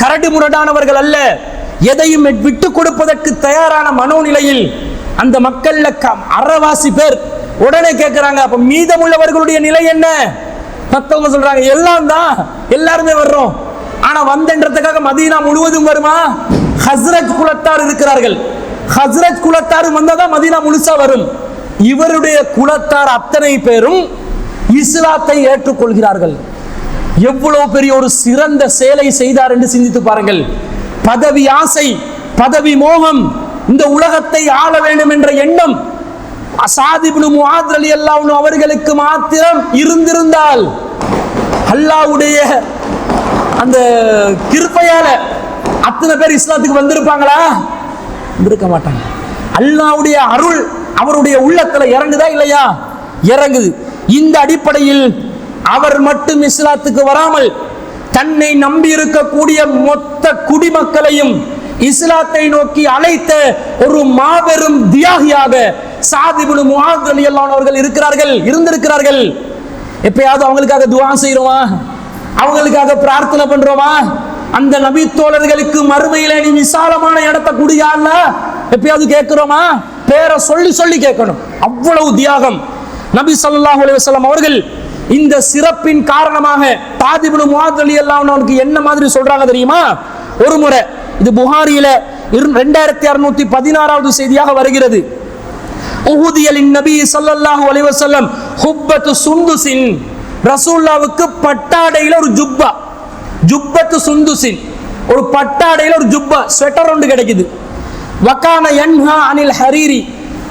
கரடு முரடானவர்கள் அல்ல, எதையும் விட்டு கொடுப்பதற்கு தயாரான மனோநிலையில் அந்த மக்கள்ல அறவாசி பேர் உடனே கேட்கிறாங்க, அப்ப மீதமுள்ளவர்களுடைய நிலை என்ன? மத்தவங்க சொல்றாங்க எல்லாம் தான், எல்லாருமே வர்றோம், ஆனா வந்தன்றதுக்காக மதீனா முழுவதும் வருமா? ஹஸ்ரஜ் குலத்தார் இருக்கிறார்கள், ஹஸ்ரஜ் குலத்தார் வந்தாதான் மதீனா முழுசா வரும். இவருடைய குலத்தார் அத்தனை பேரும் இஸ்லாத்தை ஏற்றுக்கொள்கிறார்கள். எவ்வளவு பெரிய ஒரு சிறந்த செயலை செய்தார் என்று சிந்தித்து பாருங்கள். பதவி ஆசை, பதவி மோகம், இந்த உலகத்தை ஆள வேண்டும் என்ற எண்ணம் சஅத் இப்னு முஆத் ரலியல்லாஹு அன்ஹு அவர்களுக்கு மாத்திரம் இருந்திருந்தால் அல்லாஹ்வுடைய அந்த கிருபையால அத்தனை பேர் இஸ்லாத்துக்கு வந்திருப்பாங்களா? இருக்க மாட்டாங்க. அல்லாஹ்வுடைய அருள் அவருடைய உள்ளத்துல இறங்குதா இல்லையா? இறங்குது. இந்த அடிப்படையில் அவர் மட்டும் இஸ்லாத்துக்கு வராமல் தன்னை நம்பி இருக்கக்கூடிய மொத்த குடிமக்களையும் இஸ்லாத்தை நோக்கி அழைத்த ஒரு மாபெரும் தியாகியாக சஅத் இப்னு முஆத் ரலியல்லாஹு அன்ஹு அவர்கள் இருக்கிறார்கள், இருந்திருக்கிறார்கள். எப்பயாவது அவங்களுக்காக துஆ செய்றோமா? அவங்களுக்காக பிரார்த்தனை பண்றோமா? அந்த நபி தோழர்களுக்கு மறுமையில நீ விசாலமான இடத்தை குடியா எப்பயாவது கேட்கிறோமா? பேரை சொல்லி சொல்லி கேட்கணும். அவ்வளவு தியாகம். நபி ஸல்லல்லாஹு அலைஹி வஸல்லம் அவர்கள் இந்த சிறப்பின் காரணமாக சஅத் இப்னு முஆத் ரலியல்லாஹு அன்ஹு என்ன மாதிரி சொல்றாங்க தெரியுமா? ஒரு முறை இது புகாரியில 2616வது செய்தியாக வருகிறது. உஹுதியலின் நபி ஸல்லல்லாஹு அலைஹி வஸல்லம் ஹுப்பத்து சுந்துசின், ரசூலுல்லாஹ்வுக்கு பட்டாடையில ஒரு ஜுப்பா, ஜுப்பத்து சுந்துசின், ஒரு பட்டாடையில ஒரு ஜுப்பா ஸ்வெட்டர் ஒன்று கிடைக்குது. வகான யன்ஹா அனில் ஹரீரி,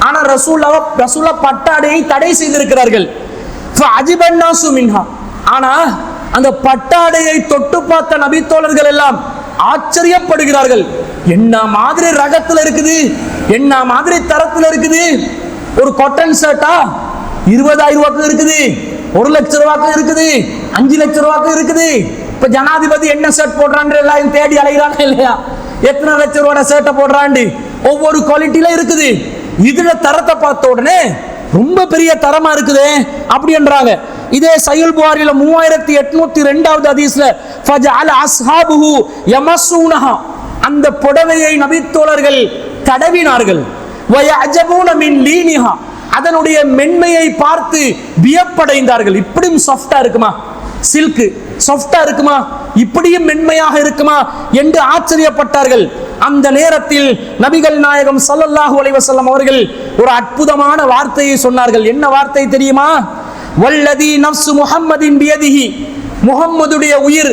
ஆனா ரசூலுல்லாஹ் பட்டாடையை தடை செய்திருக்கிறார்கள். ஃபஅஜிபன் நாசு மின்ஹா, ஆனா அந்த பட்டாடையை தொட்டு பார்த்த நபி தோழர்கள் எல்லாம் ஆச்சரியப்படுகிறார்கள். என்ன மாதிரி ரகத்துல இருக்குது, என்ன மாதிரி தரத்துல இருக்குது. ஒரு காட்டன் ஷர்ட்டா 20,000 ரூபாய்க்கு இருக்குது, 1 லட்சம் ரூபாய்க்கு இருக்குது, 5 லட்சம் ரூபாய்க்கு இருக்குது. இப்ப ஜனாதிபதி என்ன ஷர்ட் போடுறான்னு எல்லாம் தேடி அலைகிறாங்க இல்லையா? எத்தனை லட்சம் ரூபாய் ஷர்ட்டை போடுறாண்டு ஒவ்வொரு குவாலிட்டியில இருக்குது. இதுல தரத்தை பார்த்த உடனே ரொம்ப பெரிய தரமா இருக்குது அப்படின்றாங்க. இதே சஹீஹ் புகாரில 3802வது ஹதீஸ்ல ஃபஜஅல அஸ்ஹாபுஹு யமஸ்ஸூனஹா, அந்த புடவையை நபி தோழர்கள் தடவினார்கள். வயஅஜபூன மின் லீனிஹா, அதனுடைய மென்மையை பார்த்து வியப்படைந்தார்கள். இப்படியும் சாஃப்டா இருக்குமா, சில்க் சாஃப்டா இருக்குமா, இப்படியும் மென்மையாக இருக்குமா என்று ஆச்சரியப்பட்டார்கள். அந்த நேரத்தில் நபிகள் நாயகம் ஸல்லல்லாஹு அலைஹி வஸல்லம் அவர்கள் ஒரு அற்புதமான வார்த்தையை சொன்னார்கள். என்ன வார்த்தை தெரியுமா? வல்லதி நஃப்சு முஹம்மதின் பியதிஹி, முஹம்மதுடைய உயிர்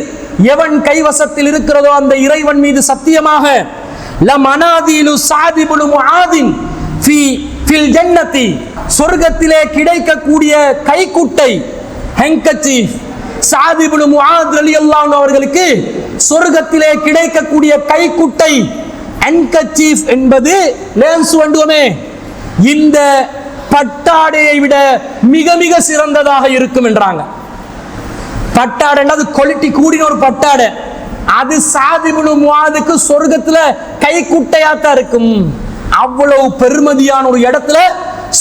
எவன் கைவசத்தில் இருக்கிறதோ அந்த இறைவன் மீது சத்தியமாக, லமனாதிலு ஸஅத் இப்னு முஆதின் ஃபில் ஜன்னதி, சொர்க்கத்திலே கிடைக்கக்கூடிய கைக்குட்டை, ஹேங்கர்சீஃப், ஸஅத் இப்னு முஆத் ரலியல்லாஹு அன்ஹு அவர்களுக்கு சொர்க்கத்திலே கிடைக்கக்கூடிய கைக்குட்டை ஹேங்கர்சீஃப் என்பது லேன்ஸ் வண்டுமே இந்த பட்டாடையை விட மிக மிக சிறந்ததாக இருக்கும் என்றாங்க. பட்டாடை அது குவாலிட்டி கூடின ஒரு பட்டாடை, அது ஸஅத் இப்னு முஆதுக்கு சொர்க்கத்துல கைக்குட்டையாத்தான் இருக்கும். அவ்வளவு பெருமதியான ஒரு இடத்துல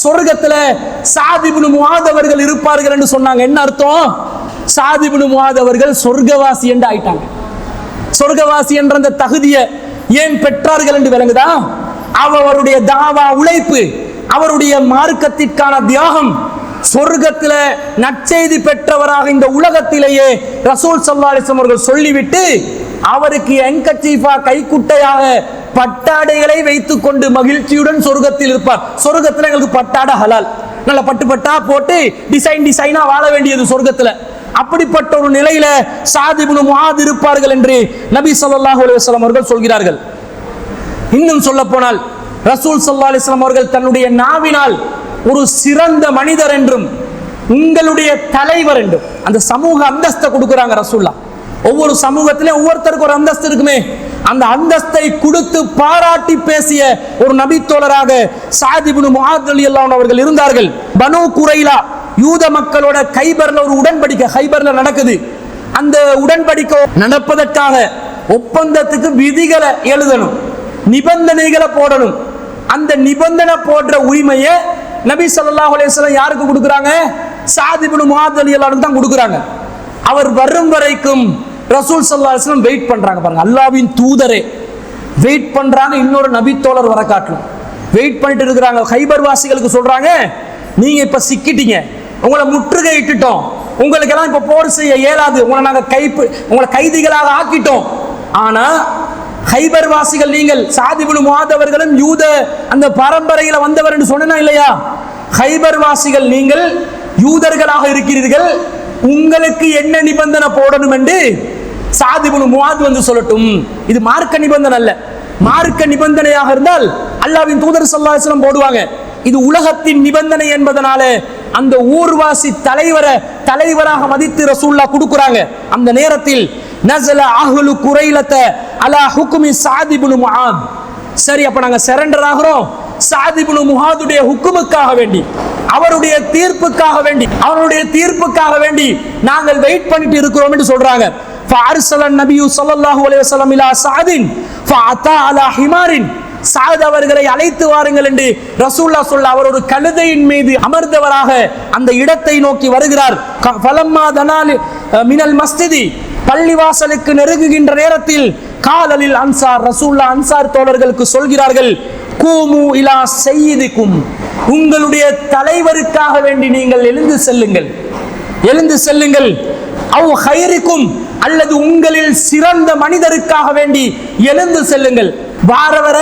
சொர்க்கத்துல ஸஅத் இப்னு முஆத் அவர்கள் இருப்பார்கள் என்று சொன்னாங்க. என்ன அர்த்தம்? ஸஅத் இப்னு முஆத் அவர்கள் சொர்க்கவாசி என்று ஆயிட்டாங்க. சொர்க்கவாசி என்ற அந்த தகுதியை ஏன் பெற்றார்கள் என்று விளங்குதா? அவருடைய தாவா உழைப்பு, அவருடைய மார்க்கத்திற்கான தியாகம், சொர்க்கத்தில நற்செய்தி பெற்றவராக இந்த உலகத்திலேயே ரசூல் ஸல்லல்லாஹு அலைஹி வஸல்லம் அவர்கள் சொல்லிவிட்டு அவருக்கு ஹேங்கர்சீஃபா கைக்குட்டையாக பட்டாடைகளை வைத்துக் கொண்டு மகிழ்ச்சியுடன் சொர்க்கத்தில் இருப்பார். சொர்க்கத்தில் எங்களுக்கு பட்டாடை ஹலால், நல்ல பட்டு பட்டா போட்டு டிசைனா வாழ வேண்டியது சொர்க்கத்துல. அப்படிப்பட்ட ஒரு நிலையில ஸஅத் இப்னு முஆத் இருப்பார்கள் என்று நபி ஸல்லல்லாஹு அலைஹி வஸல்லம் அவர்கள் சொல்கிறார்கள். இன்னும் சொல்ல போனால் ரசூல் ஸல்லல்லாஹு அலைஹி வஸல்லம் அவர்கள் தன்னுடைய நாவினால் ஒரு சிறந்த மனிதர் என்றும் உங்களுடைய தலைவர் என்றும் அந்த சமூக அந்தஸ்தை கொடுக்கிறாங்க ரசூலுல்லாஹ். ஒவ்வொரு சமூகத்திலும் ஒவ்வொருத்தருக்கு ஒரு அந்தஸ்து இருக்குமே, அந்த அந்தஸ்தை கொடுத்து பாராட்டி பேசிய ஒரு நபி தோழராக ஸஅத் இப்னு முஆத் ரலியல்லாஹு அன்ஹு அவர்கள் இருந்தார்கள். பனூ குரைலா யூத மக்களோட கைபர்ல ஒரு உடன்படிக்கை கைபர்ல நடக்குது. அந்த உடன்படிக்கை நடப்பதற்காக ஒப்பந்தத்துக்கு விதிகளை எழுதணும், நிபந்தனைகளை போடணும். அந்த நிபந்தனை போடுற உரிமையை நபி ஸல்லல்லாஹு அலைஹி வஸல்லம் யாருக்கு கொடுக்குறாங்க? ஸஅத் இப்னு முஆத் ரலியல்லாஹு அன்ஹு தான் கொடுக்குறாங்க. அவர் வரும் வரைக்கும் ரசூல் ஸல்லல்லாஹு அலைஹி வஸல்லம் வெயிட் பண்றாங்க. பாருங்க, அல்லாஹ்வின் தூதரே வெயிட் பண்றாங்க. இன்னொரு நபி தோழர் வர காட்டணும், வெயிட் பண்ணிட்டு இருக்கிறாங்க. கைபர் வாசிகளுக்கு சொல்றாங்க, நீங்க இப்ப சிக்கிட்டீங்க, உங்களை முற்றுகை இட்டுட்டோம், உங்களுக்கு எல்லாம் இப்ப போர் செய்ய இயலாது, உங்களை கைதிகளாக ஆக்கிட்டோம். ஆனா கைபர் வாசிகள், நீங்கள் ஸஅத் இப்னு முஆத் அவர்களும் யூத அந்த பரம்பரையில வந்தவர் என்று சொன்னா இல்லையா? கைபர் வாசிகள், நீங்கள் யூதர்களாக இருக்கிறீர்கள், உங்களுக்கு என்ன நிபந்தனை போடணும் என்று ஸஅத் இப்னு முஆத் வந்து சொல்லட்டும். இது மார்க்க நிபந்தனை அல்ல. மார்க்க நிபந்தனையாக இருந்தால் அல்லாஹ்வின் தூதர் ஸல்லல்லாஹு அலைஹி வஸல்லம் போடுவாங்க. இது உலகத்தின் நிபந்தனை என்பதனால அந்த ஊர்வாசி தலைவராக மதித்து ரசூலுல்லாஹ் கொடுக்குறாங்க. அந்த நேரத்தில் நஸல அஹ்லு குரைலத அலா ஹுக்மி ஸஅத் இப்னு முஆத். சரி, அப்ப நாங்க சரண்டர் ஆகிறோம் ஸஅத் இப்னு முஆதுடைய ஹுக்குமுக்காக வேண்டி, அவருடைய தீர்ப்புக்காக வேண்டி நாங்கள் வெயிட் பண்ணிட்டு இருக்கிறோம் என்று சொல்றாங்க. ஃபஅர்ஸல நபியு ஸல்லல்லாஹு அலைஹி வஸல்லம் இலா ஸஅதின் ஃபஅதா அலா ஹிமாரின். ஸஅத் அவர்களை அழைத்து வாருங்கள் என்று ரசூலுல்லாஹ் சொல்ல, அவர் ஒரு கழுதையின் மீது அமர்ந்தவராக அந்த இடத்தை நோக்கி வருகிறார். ஃபலம்மா தனால் மினல் மஸ்ஜிதி, பள்ளிவாசலுக்கு நெருங்குகின்ற நேரத்தில் காலலில் அன்சார், ரசூலுல்லாஹ் அன்சார் தோழர்களுக்கு சொல்கிறார்கள், கூமு இலா சய்யிதிக்கும், உங்களுடைய தலைவருக்காக வேண்டி நீங்கள் எழுந்து செல்லுங்கள். அவ் ஹைரிக்கும், அல்லது உங்களில் சிறந்த மனிதருக்காக வேண்டி எழுந்து செல்லுங்கள். வாரவர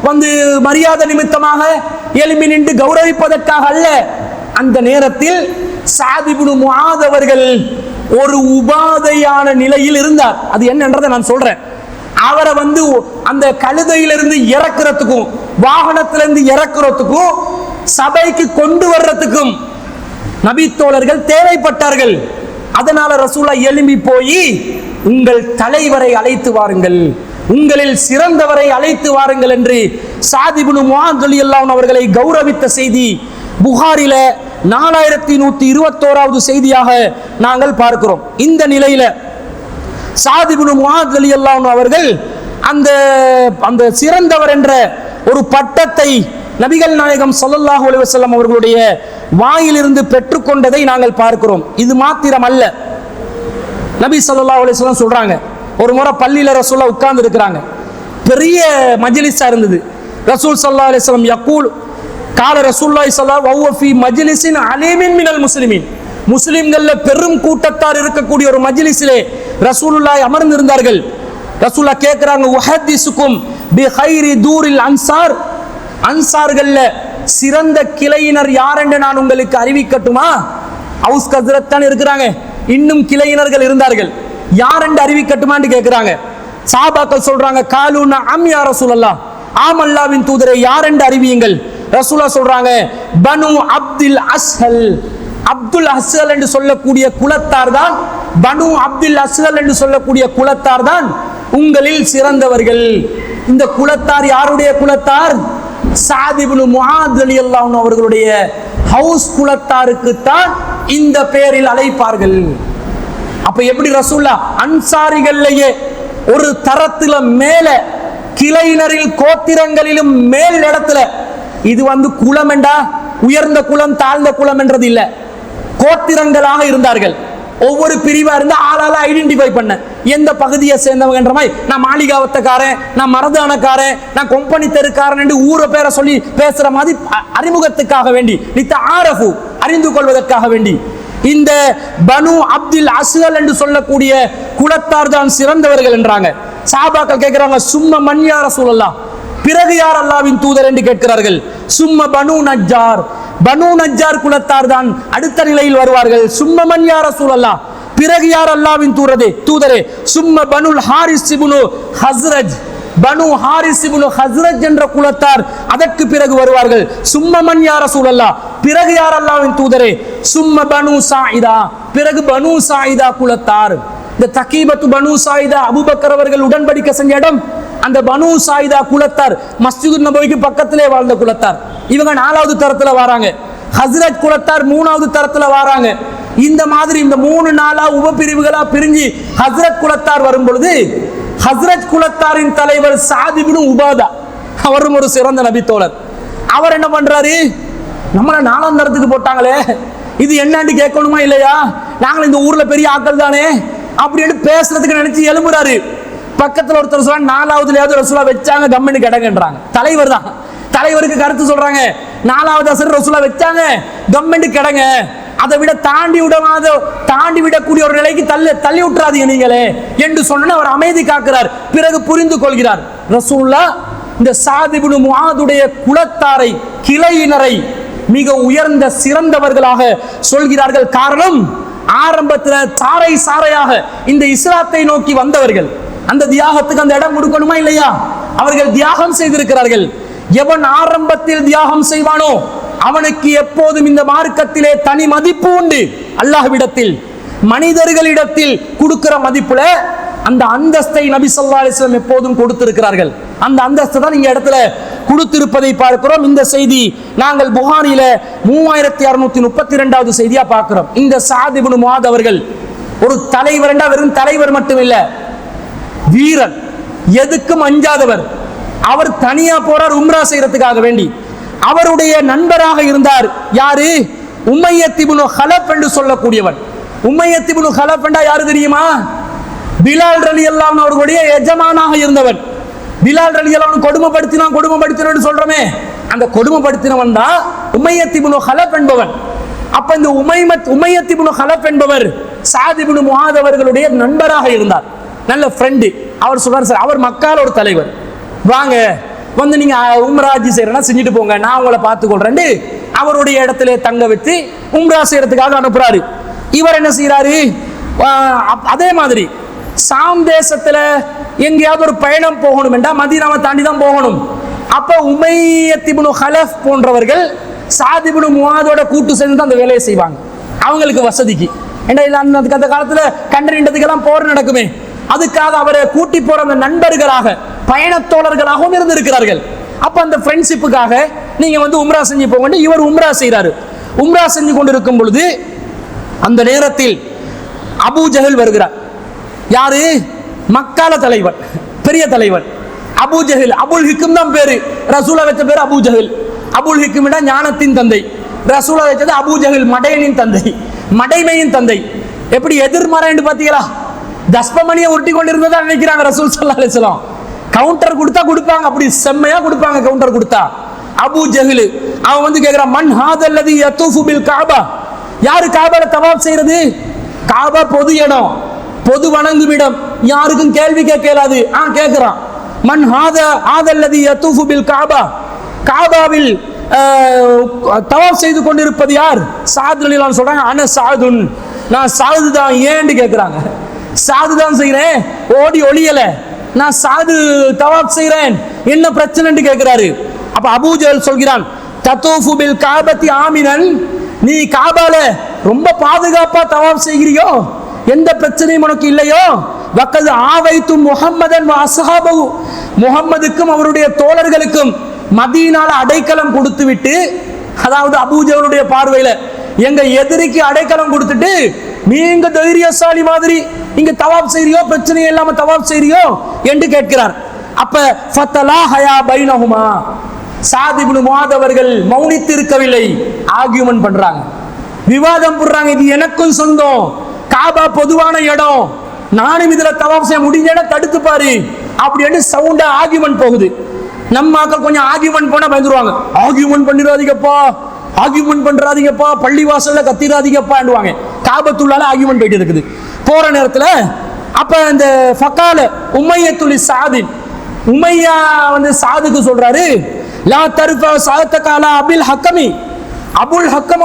வந்து மரியாதை நிமித்தமாக எழும்பி நின்று கௌரவிப்பதற்காக அல்ல. அந்த நேரத்தில் ஸஅத் இப்னு முஆத் அவர்கள் ஒரு உபாதையான நிலையில் இருந்தார். அது என்னன்றதை நான் சொல்றேன். அவரை வந்து அந்த கழுதையிலிருந்து இறக்குறதுக்கும் வாகனத்திலிருந்து இறக்குறதுக்கும் சபைக்கு கொண்டு வர்றதுக்கும் நபி தோழர்கள் தேவைப்பட்டார்கள். அதனால ரசூலுல்லாஹ் எழும்பி போய், உங்கள் தலைவரை அழைத்து வாருங்கள், உங்களில் சிறந்தவரை அழைத்து வாருங்கள் என்று ஸஅத் இப்னு முஆத் ரலியல்லாஹு அன்ஹு அவர்களை கௌரவித்த செய்தி புகாரில 4121வது செய்தியாக நாங்கள் பார்க்கிறோம். இந்த நிலையில ஸஅத் இப்னு முஆத் ரலியல்லாஹு அன்ஹு அவர்கள் அந்த சிறந்தவர் என்ற ஒரு பட்டத்தை நபிகள் நாயகம் ஸல்லல்லாஹு அலைஹி வஸல்லம் அவர்களுடைய வாயிலிருந்து பெற்றுக்கொண்டதை நாங்கள் பார்க்கிறோம். இது மாத்திரம் அல்ல, நபி ஸல்லல்லாஹு அலைஹி வஸல்லம் சொல்றாங்க, ஒரு முறை பள்ளியில ரசூலுல்லாஹ் உட்கார்ந்து இருக்கிறாங்க, பெரிய மஜ்லிஸா இருந்தது. ரசூல் ஸல்லல்லாஹு அலைஹி வஸல்லம் யகூல் கால ரசூலுல்லாஹி ஸல்லல்லாஹு அலைஹி வஸல்லம் ஃபீ மஜ்லிஸின் அலீமின் மினல் முஸ்லிமீன், முஸ்லிம்கள்ல பெரும் கூட்டத்தார் இருக்கக்கூடிய ஒரு மஜ்லிஸிலே ரசூலுல்லாஹி அமர்ந்திருந்தார்கள். ரசூலுல்லாஹ் கேக்குறாங்க, உஹத்திசுக்கும் பி கைரி தூரில் அன்சார், அன்சார்கள்ல சிறந்த கிளையினர் யார் என்று நான் உங்களுக்கு அறிவிக்கட்டுமா? ஹவுஸ் கஸ்ரத் தான் இருக்கிறாங்க, இன்னும் கிளையினர்கள் இருந்தார்கள், யார் என்று அறிவிக்கட்டுமான்னு கேட்கிறாங்க. சஹாபாக்கள் சொல்றாங்க, காலு நஅம் யா ரசூலல்லாஹ், ஆம் அல்லாஹ்வின் தூதரே, யார் என்று அறிவியுங்கள். ரசூலுல்லாஹ் சொல்றாங்க, பனு அப்துல் அஸ்ஹல், அப்துல் அஸ்ஹல் என்று சொல்லக்கூடிய குலத்தார் தான், பனு அப்துல் அஸ்ஹல் என்று சொல்லக்கூடிய குலத்தார் தான் உங்களில் சிறந்தவர்கள். இந்த குலத்தார் யாருடைய குலத்தார்? சஅத் இப்னு முஆத் ரலியல்லாஹு அன்ஹு அவர்களுடைய ஹவுஸ் குலத்தாருக்கு தான் இந்த பெயரில் அழைப்பார்கள். அப்ப எப்படி ரசூலுல்லாஹ் அன்சாரிகள்லயே ஒரு தரத்துல மேல, கிளையினரில் கோத்திரங்களிலும் மேல் இடத்துல, இது குலம் என்றா உயர்ந்த குலம் தாழ்ந்த குலம் என்றது இல்ல, கோத்திரங்களாக இருந்தார்கள். ஒவ்வொரு பிரிவா இருந்து ஆளால ஐடென்டிஃபை பண்ண, எந்த பகுதியை சேர்ந்தவங்கன்ற மாதிரி, நான் மாளிகாவத்தக்காரன், நான் மரதானக்காரன், நான் கொம்பனி தெருக்காரன் என்று ஊரை பேரை சொல்லி பேசுற மாதிரி அறிமுகத்துக்காக வேண்டி, லித்தஆரஃபு அறிந்து கொள்வதற்காக வேண்டி இந்த பனு அப்துல் அஸ்ஹல் என்று சொல்லக்கூடிய குலத்தார் தான் சிறந்தவர்கள் என்றாங்க. சஹாபாக்கள் கேட்கிறாங்க, சும்ம மன் யா ரசூலல்லாஹ், பிறகு யார் அல்லாஹ்வின் தூதர் என்று கேட்கிறார்கள். சும்ம பனு நஜ்ஜார், பனு நஜ்ஜார் குலத்தார் தான் அடுத்த நிலையில் வருவார்கள். சும்ம மன் யா ரசூலல்லாஹ், பிறகு யார் அல்லாஹ்வின் தூதரே? சும்ம பனுல் ஹாரிஸ் இப்னு ஹஸ்ரஜ், பனு ஹாரிஸ் இப்னு ஹஸ்ரஜ் என்ற குலத்தார் அதற்கு பிறகு வருவார்கள். சும்ம மன் யா ரசூலல்லாஹ், பிறகு யார் அல்லாஹ்வின் தூதரே? சும்ம பனு சாயிதா, பிறகு பனு சாயிதா குலத்தார். இந்த தகீபத்து பனு சாயிதா அபூபக்கர் அவர்கள் உடன்படிக்கை செஞ்ச இடம், அந்த பனு சாயிதா குலத்தார் மஸ்ஜிது நபவிக்கு பக்கத்திலே வாழ்ந்த குலத்தார். இவங்க 4வது தரத்துல வராங்க. ஹஸ்ரஜ் குலத்தார் 3வது தரத்துல வராங்க. இந்த மாதிரி இந்த 3-4 உபபிரிவுகளா பிரிஞ்சு ஹஸ்ரத் குலத்தார் வரும் பொழுது, ஹஸ்ரத் குலத்தாரின் தலைவர் சஅத் இப்னு உபாதா, அவரும் ஒரு சிறந்த நபி தோழர். அவர் என்ன பண்றாரு, நம்மள 4ஆம் தரத்துக்கு போட்டாங்களே, இது என்னன்னு கேட்கணுமா இல்லையா, நாங்கள் இந்த ஊர்ல பெரிய ஆட்கள் தானே அப்படின்னு பேசுறதுக்கு நினைச்சு எழும்புறாரு. பக்கத்துல ஒருத்தர் சொல்றாங்க, 4ஆவதுலயாவது ரசூலுல்லாஹ் வச்சாங்க, கம்மென்னு கிடங்கன்றாங்க. தலைவர் தான், தலைவருக்கு கருத்து சொல்றாங்க, 4ஆவது அசர் ரசூலுல்லாஹ் வச்சாங்க, கம்மென்னு கிடங்க, அதை விட தாண்டி விடக்கூடிய ஒரு நிலைக்கு தள்ளி விட்டுறாதீங்க நீங்களே என்று சொன்ன அவர் அமைதி காக்கிறார். பிறகு புரிந்து கொள்கிறார், ரசூலுல்லாஹ் இந்த சஅத் இப்னு முஆதுடைய குலத்தாரை, கிளையினரை மிக உயர்ந்த சிறந்தவர்களாக சொல்கிறார்கள். காரணம், ஆரம்பத்தில் சாரை சாரையாக இந்த இஸ்லாத்தை நோக்கி வந்தவர்கள். அந்த தியாகத்துக்கு அந்த இடம் கொடுக்கணுமா இல்லையா? அவர்கள் தியாகம் செய்திருக்கிறார்கள். எவன் ஆரம்பத்தில் தியாகம் செய்வானோ அவனுக்கு எப்போதும் இந்த மார்க்கத்திலே தனி மதிப்பு உண்டு. அல்லாஹ்விடத்தில், மனிதர்களிடத்தில் கொடுக்கிற மதிப்புல அந்த அந்தஸ்தை நபி ஸல்லல்லாஹு அலைஹி வஸல்லம் எப்போதும் கொடுத்திருக்கிறார்கள். அந்த அந்தஸ்தை தான் இங்க இடத்துல கொடுத்திருப்பதை பார்க்கிறோம். இந்த செய்தி நாங்கள் புகாரியில 3632வது செய்தியா பார்க்கிறோம். இந்த சஅத் இப்னு முஆத் அவர்கள் ஒரு தலைவர் என்றா வெறும் தலைவர் மட்டும் இல்ல, வீரன், எதுக்கும் அஞ்சாதவர். அவர் தனியா போறார் உம்ரா செய்யறதுக்காக வேண்டி. அவருடைய நண்பராக இருந்தார் யாரு? உமையத் இப்னு ஹலப் என்று சொல்லக்கூடியவன். உமையத் இப்னு ஹலப் என்றா யாரு தெரியுமா? பிலால் ரலியல்லாஹு அன்ஹு அவர்களுடைய எஜமானாக இருந்தவன். பிலால் ரலியல்லாஹு அன்ஹு கொடுமைப்படுத்தினான் சொல்றமே, அந்த கொடுமைப்படுத்தினவன் தான் உமையத் இப்னு ஹலப் என்பவன். அப்ப இந்த உமையத் இப்னு ஹலப் என்பவர் சஅத் இப்னு முஆத் அவர்களுடைய நண்பராக இருந்தார், நல்ல ஃப்ரெண்டு. அவர் சொல்றார், சார் அவர் மக்கால ஒரு தலைவர், வாங்க வந்து நீங்க உம்ரா ஹஜ் செய்யறனா செஞ்சுட்டு போங்க, நான் உங்களை பார்த்துக்கொள்றேன். அவருடைய இடத்துல தங்க வச்சு உம்ரா செய்யறதுக்காக அனுப்புறாரு. இவர் என்ன செய்யறாரு, அதே மாதிரி சாம் தேசத்துல எங்கேயாவது ஒரு பயணம் போகணும் என்றா மதீனாவை தாண்டி தான் போகணும். அப்ப உமையத் இப்னு ஹலப் போன்றவர்கள் சஅத் இப்னு முஆதோட கூட்டு சேர்ந்து தான் அந்த வேலையை செய்வாங்க, அவங்களுக்கு வசதிக்கு. அந்த காலத்துல கண்டறிந்ததுக்கெல்லாம் போர் நடக்குமே, அதுக்காக அவரை கூட்டி போற அந்த நண்பர்களாக, பயணத்தோழர்களாகவும் இருந்திருக்கிறார்கள். அப்ப அந்த ஃப்ரெண்ட்ஷிப்புக்காக நீங்க வந்து உம்ரா செஞ்சு போங்க, இவர் உம்ரா செய்யறாரு. உம்ரா செஞ்சு கொண்டிருக்கும் பொழுது அந்த நேரத்தில் அபூ ஜஹல் வருகிறார். யாரு? மக்கால தலைவன், பெரிய தலைவன் அபூ ஜஹல். அபுல் ஹிக்கும் தான் பேரு, ரசூலா வச்ச பேரு அபூ ஜஹல். அபுல் ஹிக்கும் ஞானத்தின் தந்தை, ரசூலா வச்சது அபூ ஜஹல் மடையனின் தந்தை, மடைமையின் தந்தை. எப்படி எதிர்மறை என்று பாத்தீங்களா? தஸ்பமணியை உருட்டி கொண்டிருந்ததா நினைக்கிறாங்க ரசூல் ஸல்லல்லாஹு அலைஹி வஸல்லம். கவுண்டர் கொடுத்தா கொடுப்பாங்க, அப்படி செம்மையா கொடுப்பாங்க கவுண்டர் கொடுத்தா. அபூ ஜஹில். அவன் வந்து கேட்கிறான், மன் ஹாதல்லதி யதூஃபு பில் கஅபா, யாரு காபால தவாப் செய்யறது? காபா பொது இடம், பொது வணங்கும் இடம், யாருக்கும் கேள்வி கேட்கலாது. கேட்கிறான், மன் ஹாதல்லதி யதூஃபு பில் கஅபா, காபாவில் தவாப் செய்து கொண்டிருப்பது யார்? சாத் ரலியல்லாஹு சொல்றாங்க, அன சாதுன், நான் சாது தான். ஏன்னு கேட்கிறாங்க. சாது தான் செய்கிறேன், ஓடி ஒளியல, நான் சாது தவாப் செய்கிறேன், என்ன பிரச்சனைன்னு கேட்கிறாரு. அப்ப அபூ ஜஹல் சொல்கிறான், ததூஃபு பில் கஅபத்தி ஆமினன், நீ காபால ரொம்ப பாதுகாப்பா தவாப் செய்கிறியோ, எந்த பிரச்சனையும் உனக்கு இல்லையோ, வக்கது ஆவைத்து முஹம்மதன் வ அஸ்ஹாபஹு, முஹம்மதுக்கும் அவருடைய தோழர்களுக்கும் மதீனால அடைக்கலம் கொடுத்து விட்டு, அதாவது அபூ ஜஹலுடைய பார்வையில எங்க எதிரிக்கு அடைக்கலம் கொடுத்துட்டு நீங்க தைரியசாலி மாதிரி இங்க தவாப் செய்றியோ, பிரச்சனை இல்லாம தவாப் செய்றியோ என்று கேட்கிறார். அப்ப ஃபத்தலா ஹயா பைனஹுமா, சாத் இப்னு முஆத் அவர்கள் மௌனித்து இருக்கவில்லை, ஆர்கியூமென்ட் பண்றாங்க, விவாதம் பண்றாங்க. இது எனக்கும் சொந்தம், காபா பொதுவான இடம், நானும் இதுல தவாப் செய்ய முடிஞ்ச தடுத்து பாரு அப்படின்னு சவுண்டா ஆர்கியூமென்ட் போகுது. நம்ம மக்கள் கொஞ்சம் ஆர்கியூமென்ட் போனா பயந்துருவாங்க, ஆர்கியூமென்ட் பண்ணிடாதீங்கப்பா, ஆர்கியூமென்ட் பண்றாதீங்கப்பா, பள்ளிவாசல்ல கத்திராதீங்கப்பான்னுவாங்க. காபத்துள்ளால ஆர்கியூமென்ட் போயிட்டு இருக்குது. போற நேரத்துல அப்ப இந்த ஃபகால உமையத்துல் சாதின், உமையா வந்து சாதுக்கு சொல்றாரு, லா தர்ஃபா சாதக அலா அபில் ஹக்கமி, அபுல் ஹக்கம்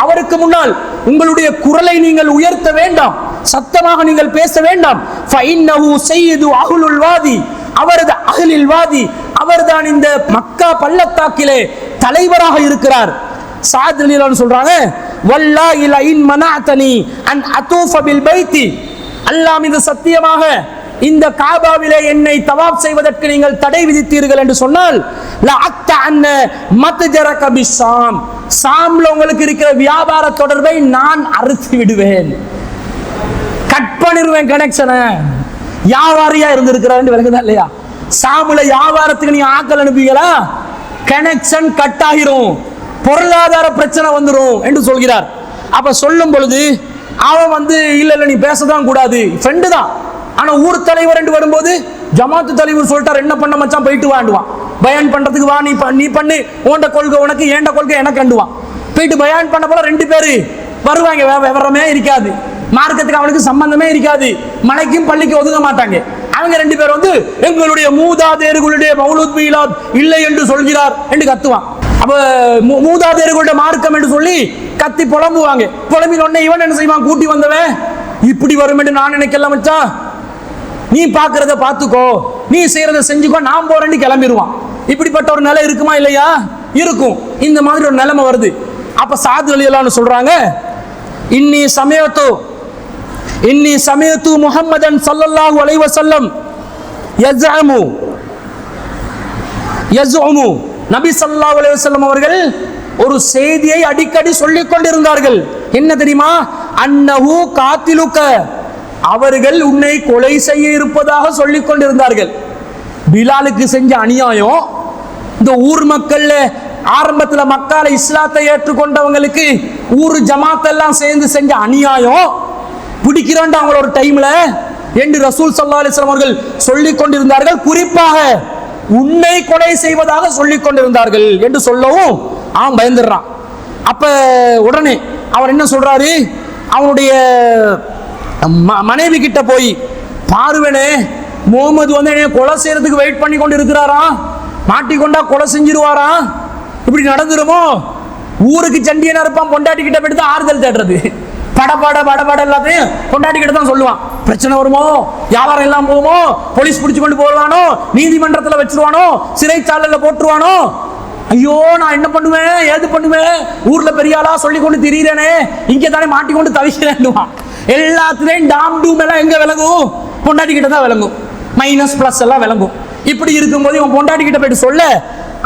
அவருக்கு முன்னால் உங்களுடைய குரலை நீங்கள் உயர்த்த வேண்டாம், சத்தமாக நீங்கள் பேச வேண்டாம். ஃபஇன்னஹு சய்யிது அஹ்லுல் வாதி, அவரது அஹ்லில் வாதி, அவர்தான் இந்த மக்கா பள்ளத்தாக்கிலே தலைவராக இருக்கிறார். சாத் ரலியல்லாஹு சொல்றாங்க, வல்லாஹி ல இன் மனஅதனி அன் அதூஃப பில் பைத்தி, அல்லாஹ் மீது சத்தியமாக இந்த காபாவிலே என்னை தவாப் செய்வதற்கு நீங்கள் தடை விதித்தீர்கள் என்று சொன்னால், லஅக்த அன்ன மத்ஜரக பிஸ்ஸாம், சாம்ல உங்களுக்கு இருக்கிற வியாபார தொடர்பை நான் அறுத்து விடுவேன், கட் பண்ணிடுவேன் கனெக்ஷனை. வியாபாரியா இருந்திருக்கிறார் விளங்குதா இல்லையா? சாமுல வியாபாரத்துக்கு நீங்க ஆக்கள் அனுப்புவீங்களா, கனெக்ஷன் கட் ஆகிரும், பொருளாதார பிரச்சனை வந்துடும் என்று சொல்கிறார். அப்ப சொல்லும் பொழுது அவன் வந்து இல்ல நீ பேசதான் கூடாது, ஃப்ரெண்டு தான், ஆனா ஊர் தலைவர் என்று வரும்போது ஜமாத்து தலைவர் சொல்லிட்டார், என்ன பண்ண மச்சான் போயிட்டு வாண்டுவான், பயான் பண்றதுக்கு வா, நீ பண்ணு, ஓண்ட கொள்கை உனக்கு, ஏண்ட கொள்கை எனக்கு அண்டுவான். போயிட்டு பயான் பண்ண போல 2 பேரு வருவாங்க, விவரமே இருக்காது, மார்க்கத்துக்கு அவனுக்கு சம்பந்தமே இருக்காது, மலைக்கும் பள்ளிக்கு ஒதுங்க மாட்டாங்க. அவங்க 2 பேர் வந்து எங்களுடைய மூதாதையர்களுடைய மௌலூத் மீலாத் இல்லை என்று சொல்கிறார் என்று கத்துவான். அப்ப மூதாதையர்களுடைய மார்க்கம் என்று சொல்லி கத்தி புலம்புவாங்க. புலம்பின உடனே இவன் என்ன செய்வான், கூட்டி வந்தவன் இப்படி வரும் என்று நான் நினைக்கலாம் மச்சா, நீ பாக்குறத பாத்துக்கோ, நீ செய்யறத செஞ்சுக்கோ, நான் போறேன்னு கிளம்பிடுவான். இப்படிப்பட்ட ஒரு நிலை இருக்குமா இல்லையா? இருக்கும். இந்த மாதிரி ஒரு நிலைமை வருது. அப்ப சாத் ரலியல்லாஹு சொல்றாங்க, இன்னி சமயத்து முஹம்மதன் ஸல்லல்லாஹு அலைஹி வஸல்லம் யஸ்உமு, நபி ஸல்லல்லாஹு அலைஹி வஸல்லம் அவர்கள் ஒரு செய்தியை அடிக்கடி சொல்லிக் கொண்டிருந்தார்கள். என்ன தெரியுமா? அன்னஹு காத்திலுக, அவர்கள் உன்னை கொலை செய்ய இருப்பதாக சொல்லிக் கொண்டிருந்தார்கள். பிலாலுக்கு செஞ்ச அநியாயம், இந்த ஊர் மக்கள் ஆரம்பத்துல மக்கால இஸ்லாத்தை ஏற்றுக்கொண்டவங்களுக்கு ஊர் ஜமாத் எல்லாம் சேர்ந்து செஞ்ச அநியாயம், பிடிக்கிறான் அவங்கள ஒரு டைம்ல என்று ரசூல் ஸல்லல்லாஹு அலைஹி வஸல்லம் அவர்கள் சொல்லிக் கொண்டிருந்தார்கள். குறிப்பாக உன்னை கொலை செய்வதாக சொல்லிக் கொண்டிருந்தார்கள் என்று சொல்லவும் அவன் பயந்துடுறான். அப்ப உடனே அவர் என்ன சொல்றாரு, அவனுடைய மனைவி கிட்ட போய், பாருவனே முகமது வந்து என்னைய கொலை செய்யறதுக்கு வெயிட் பண்ணி கொண்டு இருக்கிறாரா, மாட்டிக்கொண்டா கொலை செஞ்சிருவாரா, இப்படி நடந்துருமோ, ஊருக்கு சண்டியனா இருப்பான், பொண்டாட்டி கிட்ட போயிட்டு ஆறுதல் தேடுறது, படபட எல்லாத்தையும் பொண்டாட்டி கிட்ட தான் சொல்லுவான். பிரச்சனை வருமோ, வியாபாரம் எல்லாம் போகுமோ, போலீஸ் பிடிச்சு கொண்டு போடுவானோ, நீதிமன்றத்தில் வச்சிருவானோ, சிறைச்சாலையில போட்டுருவானோ, ஐயோ நான் என்ன பண்ணுவேன், ஏது பண்ணுவேன், ஊர்ல பெரிய ஆளா சொல்லி கொண்டு திரியிறேனே, இங்கே தானே மாட்டிக்கொண்டு தவிக்கிறேன்னுவான். எல்லாத்துலயும் டாம் டூம் எல்லாம் எங்க விளங்கும், பொண்டாட்டி கிட்ட தான் விளங்கும், மைனஸ் பிளஸ் எல்லாம் விளங்கும். இப்படி இருக்கும்போது இவன் பொண்டாட்டி கிட்ட போயிட்டு சொல்ல,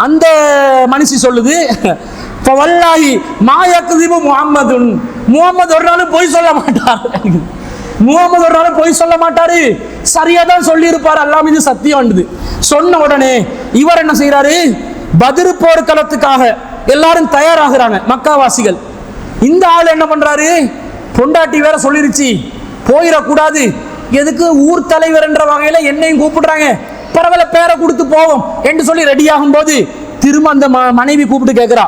அந்த மனுஷி சொல்லுது, வல்லாஹி மா யக்திபு முஹம்மதுன், முஹம்மது ஒரு நாளும் பொய் சொல்ல மாட்டார், முஹம்மது ஒரு நாளும் பொய் சொல்ல மாட்டாரு, சரியா தான் சொல்லி இருப்பார், அல்லாஹ் மீது சத்தியம் வந்தது. சொன்ன உடனே இவர் என்ன செய்யறாரு, பத்ர் போர்க்களத்துக்காக எல்லாரும் தயாராகிறாங்க மக்காவாசிகள். இந்த ஆள் என்ன பண்றாரு, பொண்டாட்டி வேற சொல்லிருச்சு போயிடக்கூடாது, எதுக்கு ஊர் தலைவர் என்ற வகையில என்னையும் கூப்பிடுறாங்க, பரவாயில்ல பேரை கொடுத்து போவோம் என்று சொல்லி ரெடி ஆகும் போது திரும்ப அந்த மனைவி கூப்பிட்டு கேட்கிறா,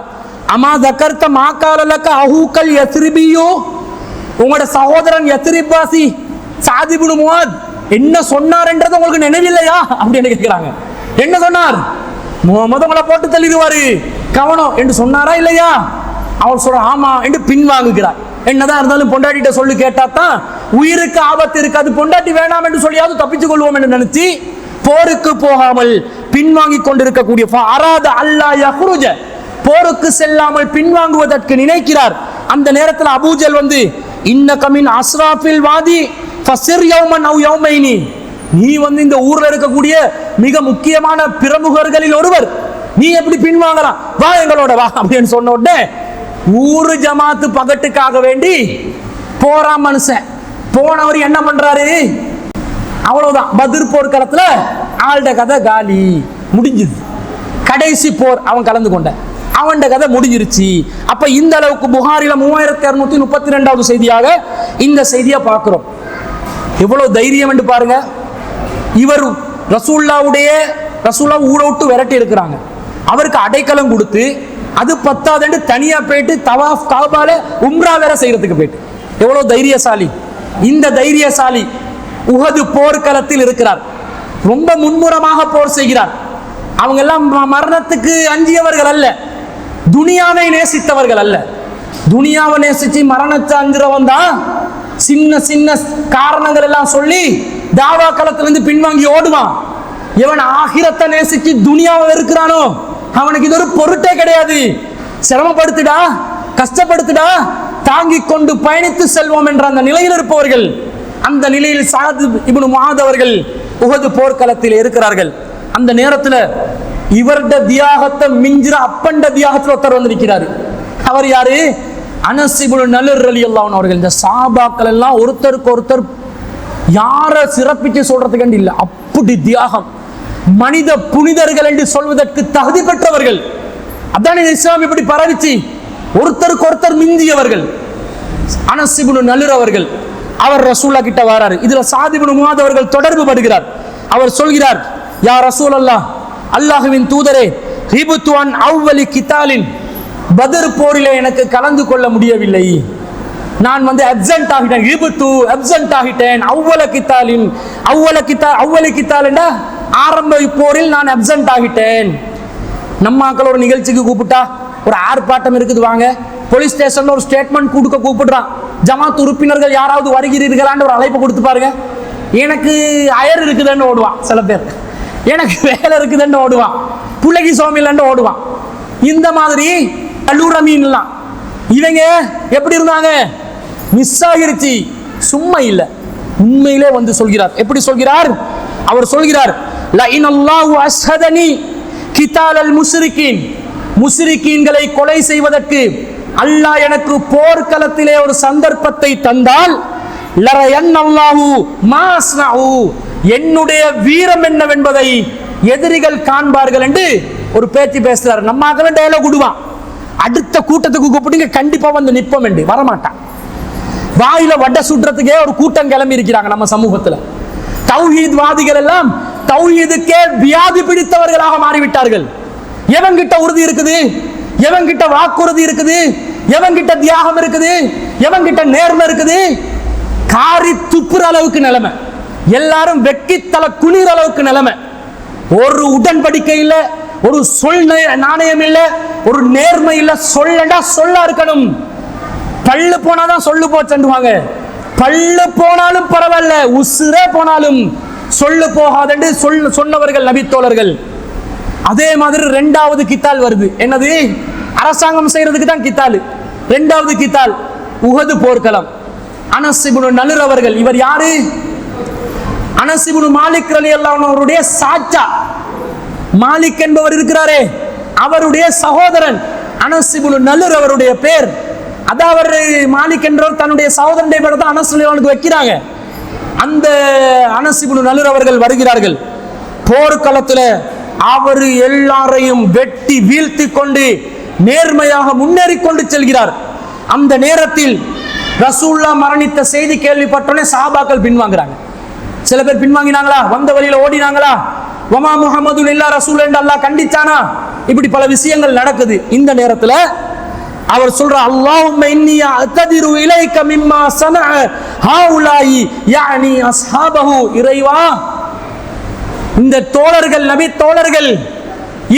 அம்மா தக்கர்த்த மாக்காலக்க அஹூக்கல் யத்ரிபியோ, உங்களோட சகோதரன் யத்ரிபாசி சாத் இப்னு முஆத் என்ன சொன்னார்ன்றது உங்களுக்கு நினைவில்லையா அப்படின்னு கேட்கிறாங்க. என்ன சொன்னார்? முகமது உங்களை போட்டு தள்ளிடுவாரு கவனம் என்று சொன்னாரா இல்லையா? அவர் சொல்ற ஆமா என்று பின்வாங்குகிறார். என்னதான் இருந்தாலும் பொண்டாட்டிட்ட சொல்லு கேட்டா தான் உயிருக்கு ஆபத்து இருக்கு, அது பொண்டாட்டி வேணாம் என்று சொல்லியாவது தப்பித்துக் கொள்வோம் என்று நினைச்சு போருக்கு போகாமல் பின்வாங்கி கொண்டிருக்கக்கூடிய போருக்கு செல்லாமல் பின்வாங்குவதற்கு நினைக்கிறார். அந்த நேரத்தில் அபூஜல் வந்து இன்னகமின் அஸ்ராஃபில் வாதி ஃபஸிர் யௌமன் அவ் யௌமைனி, நீ வந்து இந்த ஊர்ல இருக்கக்கூடிய மிக முக்கியமான பிரமுகர்களில் ஒருவர், நீ எப்படி பின்வாங்கலாம், வா எங்களோட வா அப்படின்னு சொன்ன உடனே ஊரு ஜமாத்து பகட்டுக்காக வேண்டி போறான் மனுஷன். போனவர் என்ன பண்றாரு? அவ்வளவுதான், பத்ர் போர்க்களத்துல ஆள்ட கதை காலி முடிஞ்சுது. கடைசி போர் அவன் கலந்து கொண்ட, அவன் கதை முடிஞ்சிருச்சு. அப்ப இந்த அளவுக்கு புகாரில 3632வது செய்தியாக இந்த செய்தியை பார்க்கிறோம். எவ்வளவு தைரியம் என்று பாருங்க. இவர் ரசூல்லா ஊரை விட்டு விரட்டி இருக்கிறாங்க, அவருக்கு அடைக்கலம் கொடுத்து அது பத்தாது தனியா போயிட்டு தவாஃப் காபால உம்ரா வேற செய்யறதுக்கு போயிட்டு, எவ்வளவு தைரியசாலி. இந்த தைரியசாலி உஹது போர்க்களத்தில் இருக்கிறார், ரொம்ப முன்முறமாக போர் செய்கிறார். அவங்க எல்லாம் மரணத்துக்கு அஞ்சியவர்கள் அல்ல, துனியாவை நேசித்தவர்கள் அல்ல. துனியாவை நேசிச்சு மரணத்தை அஞ்சுறவன் தான் சின்ன சின்ன காரணங்கள் எல்லாம் சொல்லி தாவா களத்திலிருந்து பின்வாங்கி ஓடுவான். எவன் ஆகிரத்தை நேசிச்சு துனியாவை இருக்கிறானோ அவனுக்கு இது ஒரு பொருட்டே கிடையாது. சிரமப்படுத்துடா, கஷ்டப்படுத்துடா, தாங்கிக் கொண்டு பயணித்து செல்வோம் என்ற அந்த நிலையில் இருப்பவர்கள். அந்த நிலையில் சாத் இப்னு முஆத் அவர்கள் உஹது போர்க்களத்தில் இருக்கிறார்கள். அந்த நேரத்தில் இவருடைய தியாகத்தை மிஞ்சிற அப்பண்ட தியாகத்தில் ஒருத்தர் வந்து நிற்கிறாரு. அவர் யாரு? அனஸ் இப்னு நலர் ரலியல்லாஹு அன்ஹு அவர்கள். இந்த சஹாபாக்கள் எல்லாம் ஒருத்தருக்கு ஒருத்தர் யாரை சிறப்பிச்சு சொல்றதுக்கு இல்லை, அப்படி தியாகம், மனித புனிதர்கள் என்று சொல்வதற்கு தகுதி பெற்றவர்கள். அதான் இஸ்லாம் இப்படி பரவிச்சு, ஒருத்தருக்கு ஒருத்தர் மிஞ்சியவர்கள். அனஸ் இப்னு நலர் அவர்கள் அவர் ரசூலுல்லாஹ் கிட்ட வராரு. இதுல சாத் இப்னு முஆத் அவர்கள் தொடர்பு படுகிறார். அவர் சொல்கிறார், யா ரசூலல்லாஹ், அல்லாஹ்வின் தூதரே, ஹிபுத்து அன் அவ்வலி கிதாலின், பத்ர் போரிலே எனக்கு கலந்து கொள்ள முடியவில்லை, நான் வந்து அப்சென்ட் ஆகிட்டேன். ஹிபுத்து அப்சென்ட் ஆகிட்டேன். அவ்வலி கிதால் ஆரம்ப போரில் நான் அப்சென்ட் ஆகிட்டேன். நம்ம மக்கள் ஒரு நிகழ்ச்சிக்கு கூப்பிட்டா ஒரு ஆர்ப்பாட்டம் இருக்குது வாங்க, போலீஸ் ஸ்டேஷன்ல ஒரு ஸ்டேட்மெண்ட் கொடுக்க கூப்பிடுறான், ஜமாத் உறுப்பினர்கள் யாராவது வருகிறீர்களான்னு ஒரு அழைப்பு கொடுத்து பாருங்க. எனக்கு அயர் இருக்குதுன்னு ஓடுவான் சில பேர், எனக்கு வேலை இருக்குதுன்னு ஓடுவான், புலகி சோமிலன்னு ஓடுவான். இந்த மாதிரி கல்லூர மீன்லாம் இவங்க எப்படி இருந்தாங்க? மிஸ் ஆகிருச்சு. சும்மா இல்லை, உண்மையிலே வந்து சொல்கிறார். எப்படி சொல்கிறார்? அவர் சொல்கிறார், லஇனல்லாஹு அஸ்ஹதனி கிதாலல் முஸ்ரிகீன், முஸ்ரிகீன்களை கொலை செய்வதற்கு அல்லாஹ் எனக்கு போர்க்களத்திலே ஒரு சந்தர்ப்பத்தை தந்தால், லரயன்னல்லாஹு மாஸ்னஉ, என்னுடைய வீரம் என்னவென்பதை எதிரிகள் காண்பார்கள் என்று ஒரு பேச்சு பேசுறார். நம்ம ஆகவே டயலாக் விடுவான், அடுத்த கூட்டத்துக்கு கூப்பிட்டு கண்டிப்பா வந்து நிற்போம் என்று வரமாட்டான். வாயில வட்ட சுற்றத்துக்கே ஒரு கூட்டம் கிளம்பி இருக்கிறாங்க நம்ம சமூகத்துல. தௌஹீத் வாதிகள் எல்லாம் தௌஹீதுக்கே வியாதி பிடித்தவர்களாக மாறிவிட்டார்கள். எவங்கிட்ட உறுதி இருக்குது, எவங்கிட்ட வாக்குறுதி இருக்குது, எவங்கிட்ட தியாகம் இருக்குது, எவங்கிட்ட நேர்மை இருக்குது, காரி துப்புற அளவுக்கு நிலைமை, எல்லாரும் வெக்கி தலை குளிர அளவுக்கு நிலைமை. ஒரு உடன்படிக்கை இல்ல, ஒரு சொல் நாணயம் இல்ல, ஒரு நேர்மை இல்ல. சொல்லடா சொல்லா இருக்கணும். பல்லு போனாதான் சொல்லு போச்சுவாங்க, பல்லு போனாலும் பரவாயில்ல, உசுரே போனாலும் சொல்லு போகாதென்று சொன்னவர்கள் நபித்தோழர்கள். அதே மாதிரி இரண்டாவது கித்தால் வருது. என்னது? அரசாங்கம் செய்யறதுக்கு தான் கித்தால். இரண்டாவது கித்தால் உஹது போர்க்களம். அனஸ் இப்னு நலர் அவர்கள், இவர் யாரு? அனஸ் இப்னு மாலிக் ரலியல்லாஹு அன்ஹு அவருடைய சாச்சா. மாலிக் என்பவர் இருக்கிறாரே, அவருடைய சகோதரன் அனஸ் இப்னு நலர் அவருடைய பேர். அதாவது மாலிக் என்றவர் தன்னுடைய சகோதரனுடைய பேரை தான் அனஸ் ரலியல்லாஹு அன்ஹுக்கு வைக்கிறாங்க. அந்த அனஸ் இப்னு நலர் அவர்கள் வருகிறார்கள். போர்க்களத்தில் அவர் எல்லாரையும் வெட்டி வீழ்த்தி கொண்டு நேர்மையாக முன்னேறி கொண்டு செல்கிறார். அந்த நேரத்தில் ரசூலுல்லாஹ் மரணித்த செய்தி கேள்விப்பட்டோன்னே சஹாபாக்கள் பின்வாங்குறாங்க. சில பேர் பின்வாங்கினாங்களா? வந்த வழியில ஓடினாங்களா? வமா முஹம்மதுன் இல்லா ரசூல் என்று அல்லாஹ் கண்டிச்சானா? இப்படி பல விஷயங்கள் நடக்குது. இந்த நேரத்துல அவர் சொல்ற அல்லாஹும்ம இன்னி அத்ததிரு இலைக மிம்மா ஸனஅ ஹாஉலாயி யானி அஸ்ஹாபஹு, இறைவா இந்த தோழர்கள், நபி தோழர்கள்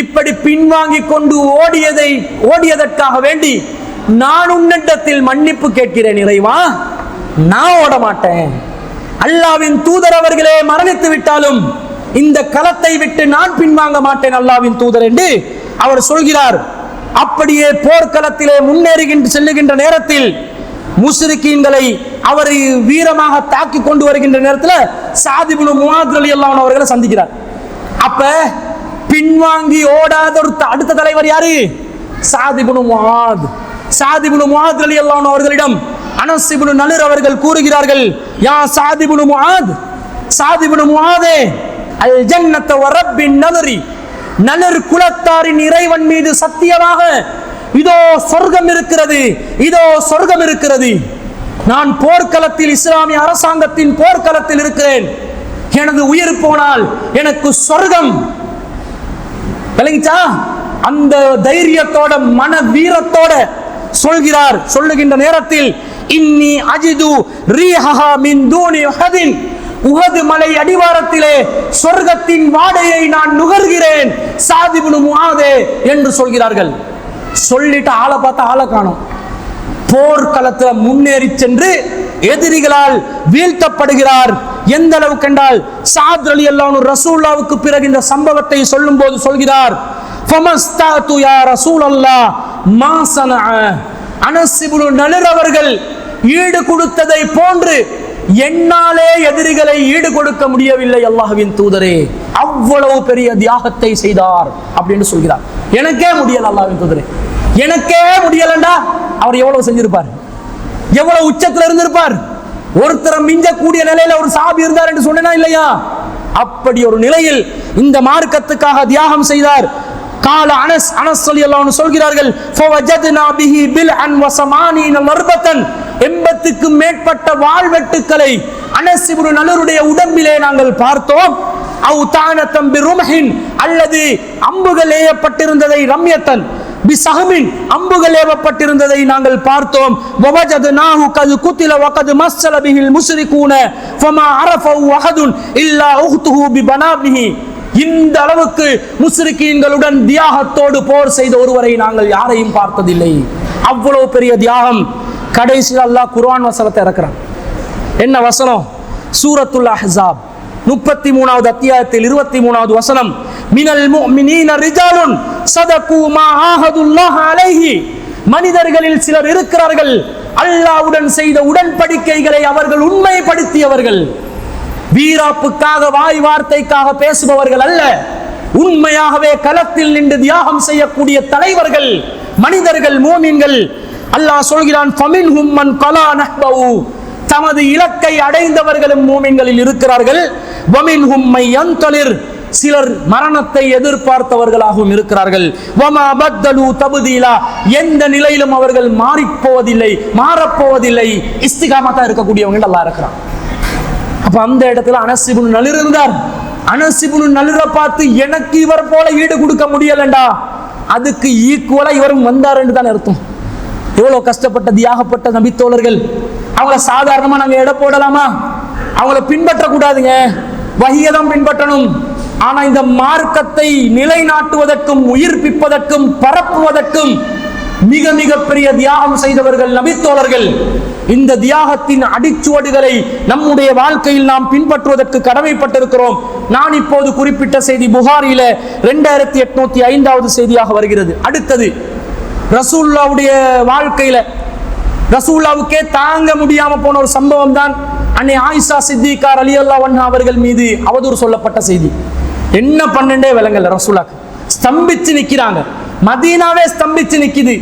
இப்படி பின்வாங்கி கொண்டு ஓடியதற்காக வேண்டி நான் உன்னிடத்தில் மன்னிப்பு கேட்கிறேன் இறைவா. நான் ஓட மாட்டேன். அல்லாஹ்வின் தூதர் அவர்களே மரணித்து விட்டாலும் இந்த களத்தை விட்டு நான் பின்வாங்க மாட்டேன் அல்லாஹ்வின் தூதர் என்று அவர் சொல்கிறார். அப்படியே போர்க்களத்திலே முன்னேறுகின்ற செல்லுகின்ற நேரத்தில் முஸ்ரிக்கீன்களை அவர் வீரமாக தாக்கி கொண்டு வருகின்ற நேரத்தில் சாத் இப்னு முஆத் ரலியல்லாஹு அன்ஹு அவர்களை சந்திக்கிறார். அப்ப பின்வாங்கி ஓடாத ஒரு அடுத்த தலைவர் யாரு? சாத் இப்னு முஆத். சாத் இப்னு முஆத் ரலியல்லாஹு அன்ஹு அவர்களிடம் அனஸ் இப்னு நலிர் அவர்கள் கூறுகிறார்கள், யா சாத் இப்னு முஆத், சாத் இப்னு முஆதே, அல் ஜன்னத வ ரப்பின் நலரி, நலர் குலத்தாரின் இறைவன் மீது சத்தியமாக இதோ சொர்க்கம் இருக்கிறது, இதோ சொர்க்கம் இருக்கிறது. நான் போர்க்களத்தில், இஸ்லாமிய அரசாங்கத்தின் போர்க்களத்தில் இருக்கிறேன். எனது உயிர் போனால் எனக்கு சொர்க்கம். விளங்கிச்சா? அந்த தைரியத்தோட மன வீரத்தோட சொல்கிறார். சொல்லுகின்ற நேரத்தில் இன்னி அஜிது ரீஹஹா மின் தூனி உஹதின், உஹது மலை அடிவாரத்திலே சொர்க்கத்தின் வாடையை நான் நுகர்கிறேன் சாத் இப்னு முஆதே என்று சொல்கிறார்கள். சொல்லிட்டு ஆளை பார்த்தா ஆளை காணோம். போர்க்களத்தில் முன்னேறி சென்று எதிரிகளால் வீழ்த்தப்படுகிறார். எந்த அளவுக்கு என்றால் சாத் ரலியல்லாஹு அன்ஹு ரசூலுல்லாஹ்வுக்கு பிறகு இந்த சம்பவத்தை சொல்லும் போது சொல்கிறார், ஃபமஸ்தாது யா ரசூலல்லாஹ் மா ஸனஅ, அனஸ் இப்னு நலிர் அவர்கள் ஈடு கொடுத்ததை போன்று என்னாலே எதிரிகளை ஈடு கொடுக்க முடியவில்லை அல்லாஹ்வின் தூதரே, அவ்வளவு பெரிய தியாகத்தை செய்தார் அப்படின்னு சொல்கிறார். எனக்கே முடியல அல்லாஹ்வின் தூதரே, எனக்கே முடியலண்டா அவர் எவ்வளவு செஞ்சிருப்பார், எவ்வளவு உச்சத்துல இருந்திருப்பார். ஒருத்தரை மிஞ்சக்கூடிய நிலையில ஒரு சஹாபி இருந்தார் என்று சொன்னா இல்லையா? அப்படி ஒரு நிலையில் இந்த மார்க்கத்துக்காக தியாகம் செய்தார். கால அனஸ், அனஸ் ரலியல்லாஹு அன்ஹு சொல்கிறார்கள், ஃபவஜத்னா பிஹி பில்அன் வ ஸமானீன மர்பத்தன், 80க்கு மேற்பட்ட வாள்வெட்டுக்களை அனஸ் இப்னு நலிருடைய உடம்பிலே நாங்கள் பார்த்தோம். அவு தானத்தம் பிரும்ஹின், அல்லது அம்புகள் ஏவப்பட்டிருந்ததை, ரம்யத்தன் பிஸஹமின், அம்புகள் ஏவப்பட்டிருந்ததை நாங்கள் பார்த்தோம். வவஜத்னாஹு கது குத்தில வகது மஸ்ஸல பிஹில் முஸ்ரிகூன ஃபமா அரஃபு அஹதுன் இல்லா உஹ்துஹு பிபனாபிஹி, இந்த அளவுக்கு முஸ்ரிக்கீன்களுடன் தியாகத்தோடு போர் செய்த ஒருவரை நாங்கள் யாரையும் பார்த்ததில்லை. அவ்வளவு பெரிய தியாகம். கடைசியில் அல்லாஹ் குர்ஆன் வசனத்தை இறக்குறான். என்ன வசனம்? சூரத்துல் அஹ்ஸாப் 33வது அத்தியாயத்தில் 23வது வசனம், மினல் முஃமினீன ரிஜாலுன் ஸதகு மா ஆஹதுல்லாஹ் அலைஹி, மனிதர்களில் சிலர் இருக்கிறார்கள் அல்லாஹ்வுடன் செய்த உடன்படிக்கைகளை அவர்கள் உண்மைப்படுத்தியவர்கள். வீராப்புக்காக, வாய் வார்த்தைக்காக பேசுபவர்கள் அல்ல, உண்மையாகவே களத்தில் நின்று தியாகம் செய்யக்கூடிய தலைவர்கள், மனிதர்கள், மூமின்கள். அல்லாஹ் சொல்கிறான், ஃபமின்ஹும் மன் கலா நஹ்பஹு, தமது இலக்கை அடைந்தவர்களும் மூமின்களில் இருக்கிறார்கள். வமின்ஹும் மை யன்தலிர், சிலர் மரணத்தை எதிர்பார்த்தவர்களாகவும் இருக்கிறார்கள். வமா பத்தலு தப்தீலா, எந்த நிலையிலும் அவர்கள் மாறிப்போவதில்லை, மாறப்போவதில்லை, இஸ்திகாமத்தா இருக்கக்கூடியவங்க அல்லாஹ் இருக்கிறான். அப்ப அந்த இடத்துல அனஸ் இப்னு நலிர் இருந்தார். அனஸ் இப்னு நலிரை பார்த்து எனக்கு இவர் போல ஈடு கொடுக்க முடியலண்டா, அதுக்கு ஈக்குவலா இவரும் வந்தார் என்று தான் அர்த்தம். எவ்வளவு கஷ்டப்பட்ட தியாகப்பட்ட நபித்தோழர்கள். அவங்கள சாதாரணமா நாங்க எடை போடலாமா? அவங்கள பின்பற்ற கூடாதுங்க, வஹியை தான் பின்பற்றணும். ஆனா இந்த மார்க்கத்தை நிலைநாட்டுவதற்கும், உயிர்ப்பிப்பதற்கும், பரப்புவதற்கும் மிக மிக பெரிய தியாகம் செய்தவர்கள் நபித்தோழர்கள். இந்த தியாகத்தின் அடிச்சுவடுகளை நம்முடைய வாழ்க்கையில் நாம் பின்பற்றுவதற்கு கடமைப்பட்டிருக்கிறோம். நான் இப்போது குறிப்பிட்ட செய்தி புகாரியில 2805வது செய்தியாக வருகிறது. அடுத்தது ரசூலுல்லாஹ்வுடைய வாழ்க்கையில ரசூலுல்லாஹ்வுக்கே தாங்க முடியாம போன ஒரு சம்பவம் தான் அன்னை ஆயிஷா சித்திகா ரலியல்லாஹு அன்ஹா அவர்கள் மீது அவதூறு சொல்லப்பட்ட செய்தி. என்ன பண்ணண்டே விளங்கல, ரசூலுல்லாஹ் ஸ்தம்பிச்சு நிக்கிறாங்க, மதீனாவே ஸ்தம்பிச்சு நிக்குது.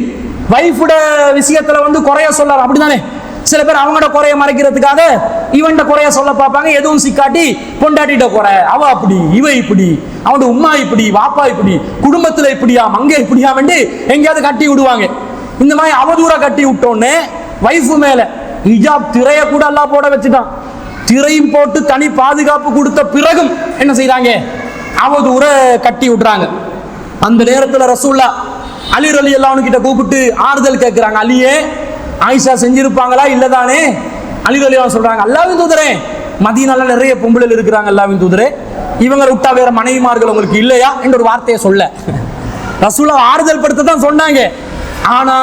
வைஃபோட விஷயத்துல வந்து குறைய சொல்லார், அப்படிதானே? சில பேர் அவங்களோட குறைய மறைக்கிறதுக்காக இவன்ட குறைய சொல்ல பார்ப்பாங்க. எதுவும் சிக்காட்டி பொண்டாட்டிட்ட குறை, அவ அப்படி, இவ இப்படி, அவனோட உம்மா இப்படி, வாப்பா இப்படி, குடும்பத்துல இப்படியா, அங்கே இப்படியா வேண்டி எங்கேயாவது கட்டி விடுவாங்க. இந்த மாதிரி அவதூற கட்டி விட்டோன்னே வைஃபு மேல ஹிஜாப் திரைய கூட எல்லாம் போட வச்சுட்டான். திரையும் போட்டு தனி பாதுகாப்பு கொடுத்த பிறகும் என்ன செய்யறாங்க? அவதூறை கட்டி விடுறாங்க. அந்த நேரத்தில் ரசூல்லா அலி ரலியல்லாஹு கிட்ட கூப்பிட்டு ஆறுதல் கேட்கிறாங்க. அலியே, ஆயிஷா செஞ்சிருப்பாங்களா இல்லதானே? அலி ரலியல்லாஹு சொல்றாங்க, அல்லாஹ்வின் தூதரே, மதீனால நிறைய பொம்பளைகள் இருக்கிறாங்க, அல்லாஹ்வின் தூதரே, இவங்களை விட்டா வேற மனைவிமார்கள் உங்களுக்கு இல்லையா என்ற ஒரு வார்த்தையை சொல்ல ரசூல்லா ஆறுதல் படுத்த தான் சொன்னாங்க. ஆனா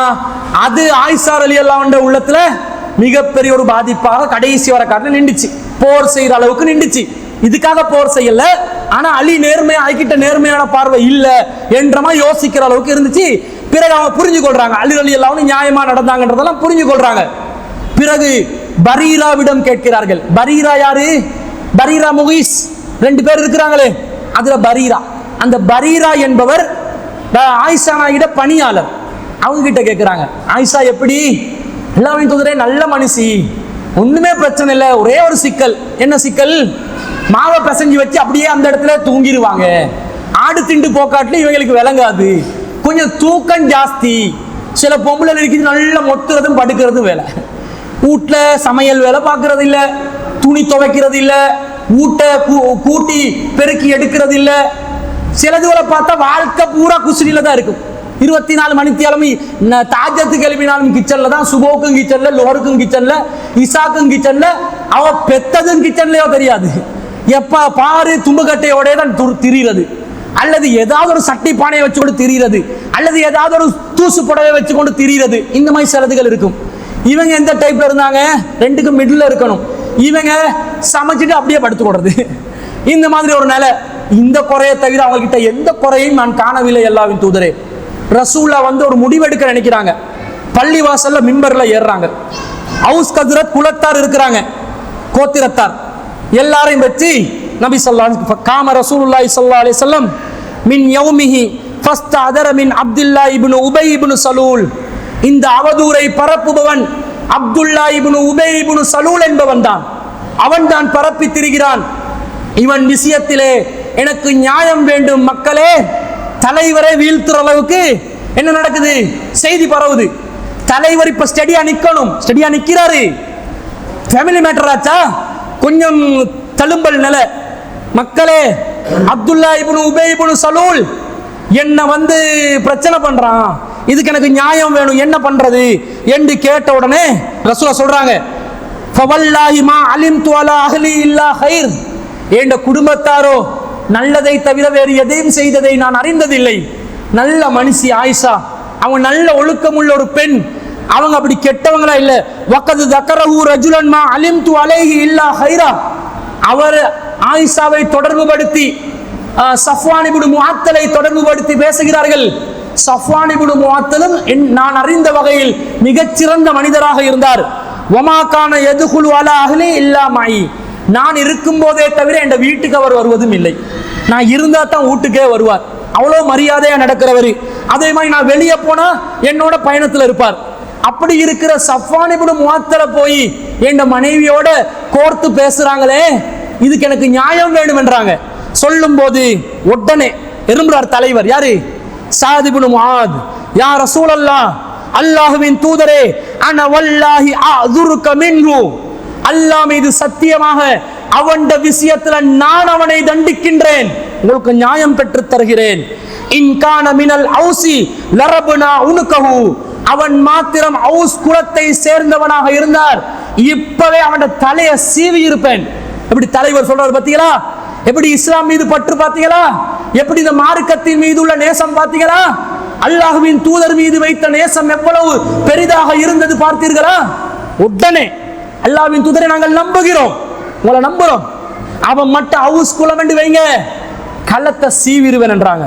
அது ஆயிஷா ரலியல்லாஹு உள்ளத்துல மிகப்பெரிய ஒரு பாதிப்பாக கடைசி வர காட்டில் நின்றுச்சு. போர் செய்யற அளவுக்கு நின்றுச்சு. இதுக்காக போர் செய்யல, ஆனா அலி நேர்மையா ஆகிட்ட நேர்மையான பார்வை இல்ல என்றமா யோசிக்கிற அளவுக்கு இருந்துச்சு. பிறகு அவங்க புரிஞ்சு கொள்றாங்க, அலி ரலியல்லாஹு நியாயமா நடந்தாங்கன்றதெல்லாம் புரிஞ்சு கொள்றாங்க. பிறகு பரீராவிடம் கேட்கிறார்கள். பரீரா யாரு? பரீரா முகீஸ், ரெண்டு பேர் இருக்கிறாங்களே, அதுல பரீரா. அந்த பரீரா என்பவர் ஆயிஷா நாயிட பணியாளர். அவங்க கிட்ட கேட்கிறாங்க, ஆயிஷா எப்படி? அல்லாஹ்வின் தூதரே, நல்ல மனுஷி, ஒண்ணுமே பிரச்சனை இல்லை, ஒரே ஒரு சிக்கல். என்ன சிக்கல்? மாவை பிசைஞ்சு வச்சு அப்படியே அந்த இடத்துல தூங்கிடுவாங்க. ஆடு திண்டு போக்காட்டுல இவங்களுக்கு விளங்காது, கொஞ்சம் தூக்கம் ஜாஸ்தி. சில பொம்பளை இருக்குது நல்ல மொத்துறதும் படுக்கிறதும் வேலை. வீட்டுல சமையல் வேலை பார்க்கறது இல்ல, துணி துவைக்கிறது இல்ல, வீட்டை கூட்டி பெருக்கி எடுக்கிறது இல்ல. சிலதுகளை பார்த்தா வாழ்க்கை பூரா குசினில தான் இருக்கும். 24 மணித்தியாலும் தாஜத்துக்கு எழுப்பினாலும் கிச்சன்ல தான், சுபோக்கும் கிச்சன்ல, லோருக்கும் கிச்சன்ல, இசாக்கும் கிச்சன்ல, அவ பெத்ததும் கிச்சன்லயோ தெரியாது. எப்ப பாரு தும்புக்கட்டையோட தான் திரிகிறது, அல்லது ஏதாவது ஒரு சட்டி பானையை வச்சுக்கொண்டு திரிகிறது, அல்லது ஏதாவது ஒரு தூசு புடவை வச்சுக்கொண்டு திரிகிறது. இந்த மாதிரி சிலதுகள் இருக்கும். இவங்க எந்த டைப்ல இருந்தாங்க? ரெண்டுக்கும் மிடில் இருக்கணும். இவங்க சமைச்சிட்டு அப்படியே படுத்துக்கொடுறது, இந்த மாதிரி ஒரு நிலை. இந்த குறையை தவிர அவங்க கிட்ட எந்த குறையும் நான் காணவில்லை, அல்லாஹ்வின் தூதரே. ரசூல்லா ஒரு முடிவெடுக்க நினைக்கிறாங்க. பள்ளி வாசல்ல மிம்பர்ல ஏறுறாங்க. அவுஸ் கத்ரத் குலத்தார் இருக்கிறாங்க, கோத்திரத்தார், எல்லாரையும் வச்சு நபி ஸல்லல்லாஹு அலைஹி வஸல்லம் காம ரசூலுல்லாஹி ஸல்லல்லாஹு அலைஹி வஸல்லம் மின் யௌமிஹி ஃபஸ்தஅதர மின் அப்துல்லாஹ் இப்னு உபை இப்னு சலூல். இந்த அவதூரை பரப்புபவன் அப்துல்லாஹ் இப்னு உபை இப்னு சலூல் என்பவன் தான். அவன் தான் பரப்பி திரிகிறான். இவன் விஷயத்திலே எனக்கு நியாயம் வேண்டும் மக்களே. தலைவரை வீழ்த்துற அளவுக்கு என்ன நடக்குது? செய்தி பரவுது. தலைவர் இப்ப ஸ்டெடியா நிக்கணும், ஸ்டெடியா நிக்கிறாரு. ஃபேமிலி மேட்டர் ஆச்சா, கொஞ்சம் தழும்பல் நிலை. மக்களே, அப்துல்லா இப்னு உபை இப்னு சலூல் என்ன பிரச்சனை பண்றான், இதுக்கு எனக்கு நியாயம் வேணும், என்ன பண்றது என்று கேட்ட உடனே ரசூலுல்லாஹ் சொல்றாங்க, ஃபவல்லாஹி மா அலிம்து அலா அஹ்லி இல்லா கைர். என்ற குடும்பத்தாரோ நல்லதை தவிர வேறு எதையும் செய்ததை நான் அறிந்ததில்லை. நல்ல மனுஷி ஆயிஷா, அவங்க நல்ல ஒழுக்கம் உள்ள ஒரு பெண், அவங்க அப்படி கெட்டவங்களா இல்ல. வக்கது தக்கரஹு ரஜுலன் மா அலிம்து அலைஹி இல்லா கைரா. அவர் ஆயிஷாவை தொடர்பு படுத்தி சஃப்வான் இப்னு முஅத்தலை தொடர்பு படுத்தி பேசுகிறார்கள். சஃப்வான் இப்னு முஅத்தலும் நான் அறிந்த வகையில் மிகச்சிறந்த மனிதராக இருந்தார். வமா கான யதுகுலு அலா அஹ்லி இல்லா மாயி. நான் இருக்கும் போதே தவிர என் வீட்டுக்கு அவர் வருவதும் இல்லை. நான் இருந்தா தான் வீட்டுக்கே வருவார். அவ்வளோ மரியாதையா நடக்கிறவர். அதே மாதிரி நான் வெளியே போனா என்னோட பயணத்தில் இருப்பார். அப்படி இருக்கிற சஃப்வான் இப்னு முஅத்தலை போய் என் மனைவியோட கோர்த்து பேசுறாங்களே, இதுக்கு எனக்கு நியாயம் வேணும் என்றாங்க. சொல்லும் போது உடனே எறும்புறார் தலைவர். யாரு? சாத் இப்னு முஆத். யா ரசூலல்லாஹ், அல்லாஹ்வின் தூதரே, அன வல்லாஹி அஸுருக மின்ஹு. அல்லாஹ் மீது சத்தியமாக அவன் விஷயத்துல நான் அவனை தண்டிக்கின்றேன், உங்களுக்கு நியாயம் பெற்று தருகிறேன். இன் கான மினல் ஔசி லரப்னா உனுகஹு. அவன் மாத்திரம் ஔஸ் குலத்தை சேர்ந்தவனாக இருந்தார், இப்பவே அவன் தலையை சீவி இருப்பேன். எப்படி தலைவர் சொல்றார் பாத்தீங்களா? எப்படி இஸ்லாம் மீது பற்று பாத்தீங்களா? எப்படி இந்த மார்க்கத்தின் மீது உள்ள நேசம் பாத்தீங்களா? அல்லாஹ்வின் தூதர் மீது வைத்த நேசம் எவ்வளவு பெரிதாக இருந்தது பார்த்தீர்களா? உடனே அல்லாஹ்வின் தூதரை நாங்கள் நம்புகிறோம், உங்களை நம்புறோம், அவன் மட்டும் ஹவுஸ் குலம் என்று வைங்க, கள்ளத்தை சீவிருவன் என்றாங்க.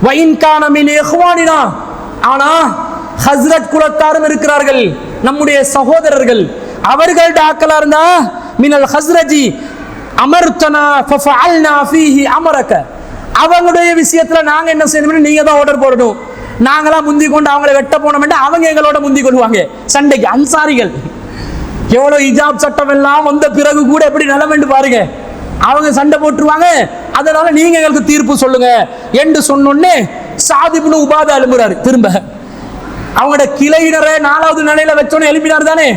வைன்கான மின் இஹ்வானினா. ஆனா ஹஸ்ரத் குலத்தாரும் இருக்கிறார்கள், நம்முடைய சகோதரர்கள், அவர்கள் டாக்கலா இருந்தா மினல் ஹஸ்ரஜி அமர்தனா ஃபஃஅல்னா ஃபீஹி அமரக. அவங்களுடைய விஷயத்துல நாங்க என்ன செய்யணும்? நீங்க தான் ஆர்டர் போடணும். நாங்களா முந்தி கொண்டு அவங்களை வெட்ட போனோம், அவங்க எங்களோட முந்தி கொள்வாங்க சண்டைக்கு. அன்சாரிகள் எவ்வளவு இஜாப் சட்டம் எல்லாம் வந்த பிறகு கூட எப்படி நிலைமை பாருங்க. அவங்க சண்டை போட்டுருவாங்க, அதனால நீங்க எங்களுக்கு தீர்ப்பு சொல்லுங்க என்று சொன்னோன்னே சாத் இப்னு உபாதா எழும்புறாரு. திரும்ப அவங்களோட கிளையினரை 4வது நிலையில வச்சோன்னு எழுப்பினார் தானே,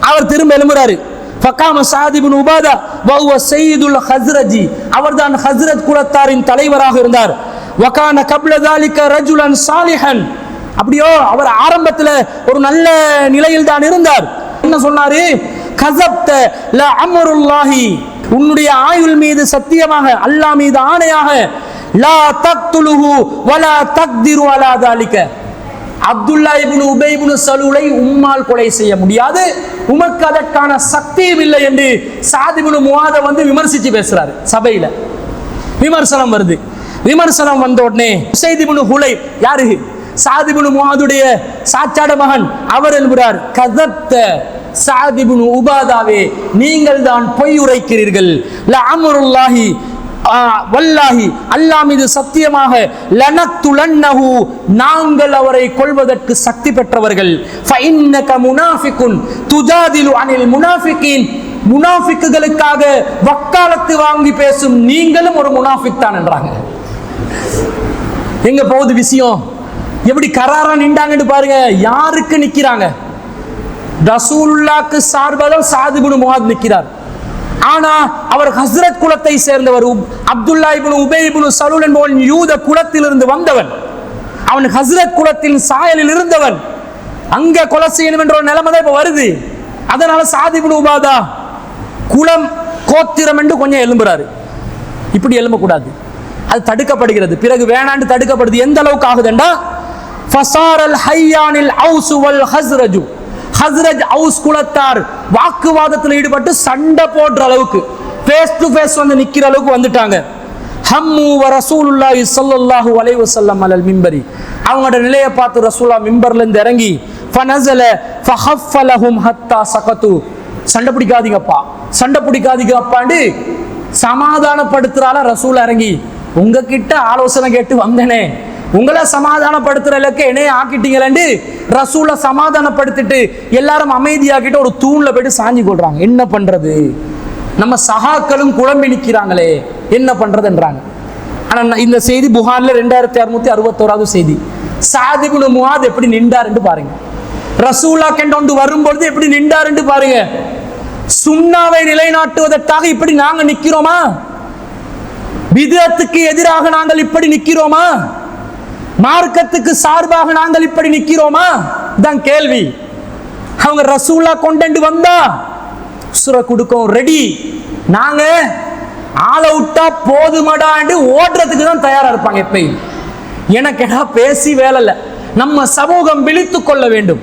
அவர் திரும்ப எழும்புறாரு. ஃபகாம சாத் இப்னு உபாதா வஹுவ சய்யிதுல் ஹஸ்ரஜி, அவர்தான் ஹஸ்ரஜ் குலத்தாரின் தலைவராக இருந்தார். வகான கப்ல ذلك ரஜுலன் சாலிஹன், அப்படியோ அவர் ஆரம்பத்தில் ஒரு நல்ல நிலையில் தான் இருந்தார். என்ன சொன்னாரு? கஸப்த ல அம்ருல்லாஹி, உன்னுடைய ஆயுள் மீது சத்தியமாக, அல்லாஹ் மீது ஆணையாக, லா தக்துலுஹு வலா தக்திரு அலா ذلك, அப்துல்லா இப்னு உபை இப்னு சலூலை உம்மால் கொலை செய்ய முடியாது, உமக்கு அதற்கான சக்தியும் இல்லை என்று சாத் இப்னு முஆத வந்து விமர்சிச்சு பேசுறாரு. சபையில விமர்சனம் வருது. விமர்சனம் வந்த உடனே உஸைத் இப்னு ஹுலைப், யாரு? சாத் இப்னு முஆதுடைய சாச்சாட மகன், அவர் எழுதுகிறார், கஸப்த சாத் இப்னு உபாதாவே, நீங்கள் தான் பொய் உரைக்கிறீர்கள். ல அம்ருல்லாஹி வல்லாஹி, அல்லாஹ் மீது சத்தியமாக, லனக்துலன்னஹு, நாங்கள் அவரை கொல்வதற்கு சக்தி பெற்றவர்கள். ஃபஇன்னக முனாஃபிகுன் துஜாதிலு அனில் முனாஃபிகீன், முனாஃபிக்குகளுக்காக வக்காலத்து வாங்கி பேசும் நீங்களும் ஒரு முனாஃபிக் தான் என்றாங்க. எங்க போகுது விஷயம்? எப்படி கராரா நின்றாங்கன்னு பாருங்க. யாருக்கு நிக்கிறாங்க? ரசூலுல்லாஹ்க்கு சார்பாக சாத் இப்னு முஆத் நிக்கிறார். ஆனா அவர் ஹஸ்ரத் குலத்தை சேர்ந்தவர். அப்துல்லா இப்னு உபை இப்னு சலூல் என்பவன் யூத குலத்திலிருந்து வந்தவன். அவன் ஹஸ்ரத் குலத்தின் சாயலில் இருந்தவன். அங்க கொலை செய்யணும் என்ற ஒரு நிலைமை தான் இப்ப வருது. அதனால சாத் இப்னு உபாதா குலம் கோத்திரம் என்று கொஞ்சம் எழும்புறாரு. இப்படி எழும்பக்கூடாது, அது தடுக்கப்படுகிறது. பிறகு வேணாண்டு தடுக்கப்படுது. எந்த அளவுக்கு ஆகுதுண்டா, ஃபஸாரல் ஹய்யானில் ஔஸ் வல் ஹஸ்ரஜு, ஹஸ்ரஜ் ஔஸ் குலத்தார் வாக்குவாதத்தில் ஈடுபட்டு சண்டை போடுற அளவுக்கு, ஃபேஸ் டு ஃபேஸ் வந்து நிக்கிற அளவுக்கு வந்துட்டாங்க. ஹம்மு வ ரசூலுல்லாஹி ஸல்லல்லாஹு அலைஹி வஸல்லம் அலல் மிம்பரி, அவங்களோட நிலையை பார்த்து ரசூலுல்லாஹ் மிம்பர்ல இருந்து இறங்கி ஃபனஸல ஃபஹஃபலஹும் ஹத்தா சகது, சண்டை பிடிக்காதீங்கப்பா, சண்டை பிடிக்காதீங்கப்பான்னு சமாதானப்படுத்துறால ரசூல் இறங்கி, உங்ககிட்ட ஆலோசனை கேட்டு வந்தனே, உங்களை சமாதானப்படுத்துற அளவுக்கு என்னைய ஆக்கிட்டீங்களேன்னு ரசூலை சமாதானப்படுத்திட்டு எல்லாரும் அமைதியாக்கிட்டு ஒரு தூண்ல போயிட்டு சாஞ்சி கொள்றாங்க. என்ன பண்றது, நம்ம சகாக்களும் குழம்பி நிற்கிறாங்களே, என்ன பண்றதுன்றாங்க. ஆனா இந்த செய்தி புகார்ல 2661வது செய்தி. சாத் இப்னு முஆத் எப்படி நின்றாருன்னு பாருங்க. ரசூலா கண்டொண்டு வரும்பொழுது எப்படி நின்றாருன்னு பாருங்க. சுன்னாவை நிலைநாட்டுவதற்காக இப்படி நாங்க நிக்கிறோமா? பிதஅத்துக்கு எதிராக நாங்கள் இப்படி நிக்கிறோமா? மார்க்கத்துக்கு சார்பாக நாங்கள் இப்படி நிக்கிறோமா? தான் கேள்வி. அவங்க ரசூலா கொண்டு வந்தா உசுர கொடுக்கும் ரெடி, நாங்க ஆளை விட்டா போதுமடாண்டு ஓடுறதுக்கு தான் தயாரா இருப்பாங்க எப்பயும். எனக்கெடா பேசி வேலை இல்லை. நம்ம சமூகம் விழித்துக் கொள்ள வேண்டும்,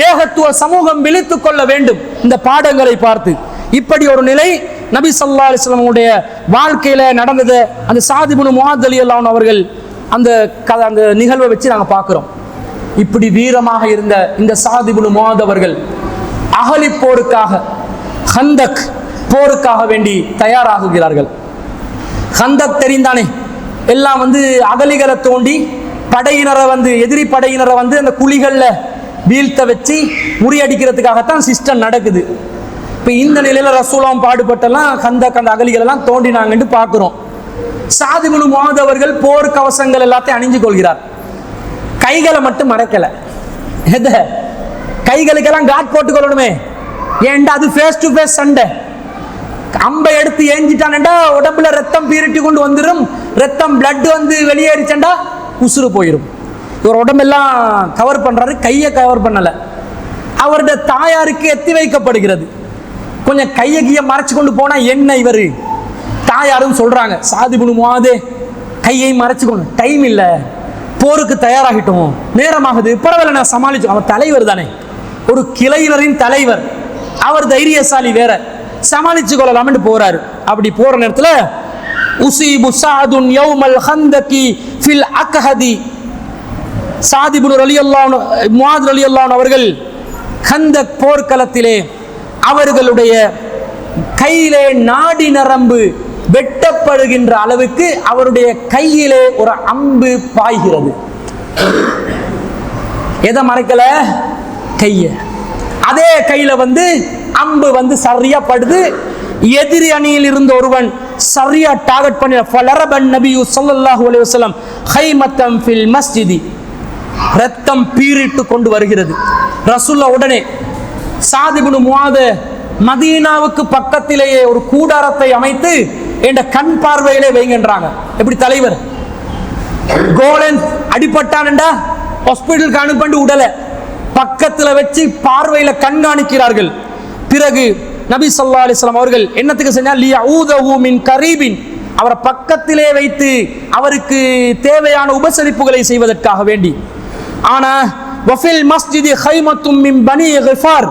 ஏகத்துவ சமூகம் விழித்துக் கொள்ள வேண்டும் இந்த பாடங்களை பார்த்து. இப்படி ஒரு நிலை நபி ஸல்லல்லாஹு அலைஹி வஸல்லம் உடைய வாழ்க்கையில நடந்தது. அந்த சாத் இப்னு முஆத் ரலியல்லாஹு அன்ஹு அவர்கள் அந்த நிகழ்வை வச்சு நாங்கள் பார்க்கிறோம். இப்படி வீரமாக இருந்த இந்த சாத் இப்னு முஆத் அவர்கள் அஹலி போருக்காக, ஹந்தக் போருக்காக வேண்டி தயாராகுகிறார்கள். ஹந்தக் தெரிந்தானே, எல்லாம் வந்து அகலிகளை தோண்டி படையினரை வந்து, எதிரி படையினரை வந்து அந்த குழிகளில் வீழ்த்த வச்சு முறியடிக்கிறதுக்காகத்தான் சிஸ்டம் நடக்குது. இப்போ இந்த நிலையில ரசூலாம் பாடுபட்டெல்லாம் ஹந்தக் அந்த அகலிகள் எல்லாம் தோண்டினாங்கன்னு பார்க்கிறோம். சாத் இப்னு முஆத் அவர்கள் போர் கவசங்கள் எல்லாத்தையும் அணிஞ்சு கொள்கிறார். கைகளை மட்டும் மறைக்கல. எத கைகளுக்கெல்லாம் காட் போட்டு கொள்ளணுமே, ஏன்டா அது ஃபேஸ் டு ஃபேஸ் சண்டை. அம்பை எடுத்து ஏஞ்சிட்டான்டா உடம்புல ரத்தம் பீரிட்டு கொண்டு வந்துடும், ரத்தம் பிளட் வந்து வெளியேறிச்சண்டா உசுறு போயிடும். இவர் உடம்பெல்லாம் கவர் பண்றாரு, கையை கவர் பண்ணல. அவருடைய தாயாருக்கு எத்தி வைக்கப்படுகிறது. கொஞ்சம் கையை கையை மறைச்சு கொண்டு போனா என்ன இவரு தாயாரும் சொல்றாங்க, சாத் இப்னு முஆத் கையை மறைச்சு கொண்டு, டைம் இல்லை, போருக்கு தயாராகிட்டோம், நேரமாகுது, பரவாயில்ல நான் சமாளிச்சு. அவர் தலைவர் தானே, ஒரு கிளையினரின் தலைவர், அவர் தைரியசாலி வேற, சமாளிச்சு கொள்ளலாம்னு போறாரு. அப்படி போற நேரத்துல உஸீபு சாதுன் யௌமல் ஹந்தகி ஃபில் அக்ஹதி, சாத் இப்னு முஆத் ரலியல்லாஹு அன்ஹு அவர்கள் ஹந்தக் போர்க்களத்திலே அவர்களுடைய கையிலே நாடி நரம்பு வெட்டப்படுகின்ற அளவுக்கு அவருடைய கையிலே ஒரு அம்பு பாய்கிறது. எதை மறைக்கல? கைய. அதே கையில வந்து அம்பு வந்து சரியா படுது. எதிரி அணியில் இருந்த ஒருவன் சரியா டார்கெட் பண்ணி ஃபலரபன் நபியு ஸல்லல்லாஹு அலைஹி வஸல்லம் ஹைமத்தம் ஃபில் மஸ்ஜிதி, ரத்தம் பீரிட்டு கொண்டு வருகிறது. ரசூலுல்லாஹ் உடனே சாத் இப்னு முஆத் மதீனாவுக்கு பக்கத்திலேயே ஒரு கூடாரத்தை அமைத்து என்ற கண் பார்வையிலே வைங்கன்றாங்க. எப்படி தலைவர் கோலன் அடிபட்டான்டா ஹாஸ்பிட்டலுக்கு அனுப்பி உடலை பக்கத்துல வச்சு பார்வையில கண்காணிக்கிறார்கள். பிறகு நபி ஸல்லல்லாஹு அலைஹி வஸல்லம் அவர்கள் என்னத்துக்கு செஞ்சால் லியஊதஹு மின் கரீபின், அவரை பக்கத்திலே வைத்து அவருக்கு தேவையான உபசரிப்புகளை செய்வதற்காக வேண்டி. ஆனா வஃபில் மஸ்ஜிதி ஹைமத்தும் மின் பனி கிஃபார்,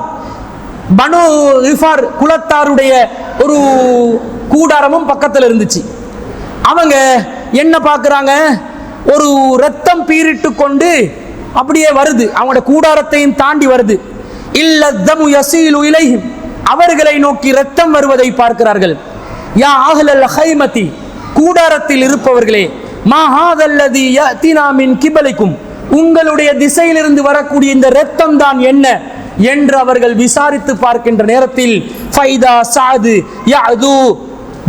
பனு கிஃபார் குலத்தாருடைய ஒரு கூடாரமும் பக்கத்தில் இருந்துச்சு. அவங்க என்ன பார்க்குறாங்க, ஒரு ரத்தம் பீரிட்டு கொண்டு அப்படியே வருது, அவங்களோட கூடாரத்தையும் தாண்டி வருது. இல்லத்தமு யசீலு இலைஹிம், அவர்களை நோக்கி ரத்தம் வருவதை பார்க்கிறார்கள். யா அஹ்லல் ஹைமதி, கூடாரத்தில் இருப்பவர்களே, மா ஹாதல்லதி யஅதினா மின் கிபலிக்கும், உங்களுடைய திசையிலிருந்து வரக்கூடிய இந்த ரத்தம் தான் என்ன என்று அவர்கள் விசாரித்து பார்க்கின்ற நேரத்தில் ஃபைதா சஅது யஅது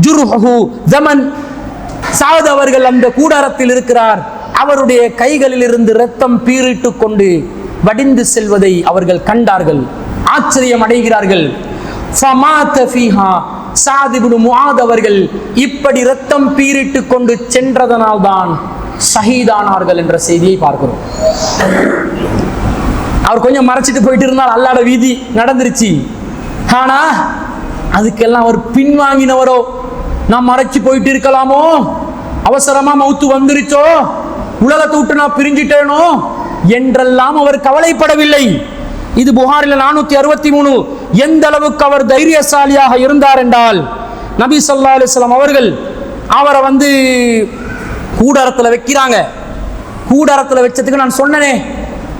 ஜுர்ஹு ஜமன், சஅத் அவர்கள் அந்த கூடாரத்தில் இருக்கிறார், அவருடைய கைகளில் இருந்து ரத்தம் பீரிட்டு கொண்டு வடிந்து செல்வதை அவர்கள் கண்டார்கள், ஆச்சரியம் அடைகிறார்கள். ஃபமாத ஃபீஹா, சஅத் இப்னு முஆத் அவர்கள் இப்படி ரத்தம் பீரிட்டு கொண்டு சென்றதனால் தான் ஷஹீதானார்கள் என்ற செய்தியை பார்க்கிறோம். அவர் கொஞ்சம் மறைச்சிட்டு போயிட்டு இருந்தால் அல்லாஹ்வுடைய வீதி நடந்துருச்சு. ஆனா அதுக்கெல்லாம் அவர் பின்வாங்கினவரோ, நான் மறைச்சு போயிட்டு இருக்கலாமோ, அவசரமா மௌத்து வந்துருச்சோ, உலகத்தை விட்டு நான் பிரிஞ்சிட்டேனோ என்றெல்லாம் அவர் கவலைப்படவில்லை. இது புகாரில் 463. எந்த அளவுக்கு அவர் தைரியசாலியாக இருந்தார் என்றால், நபி ஸல்லல்லாஹு அலைஹி வஸல்லம் அவர்கள் அவரை கூடாரத்தில் வைக்கிறாங்க. கூடாரத்தில் வச்சதுக்கு நான் சொன்னனே,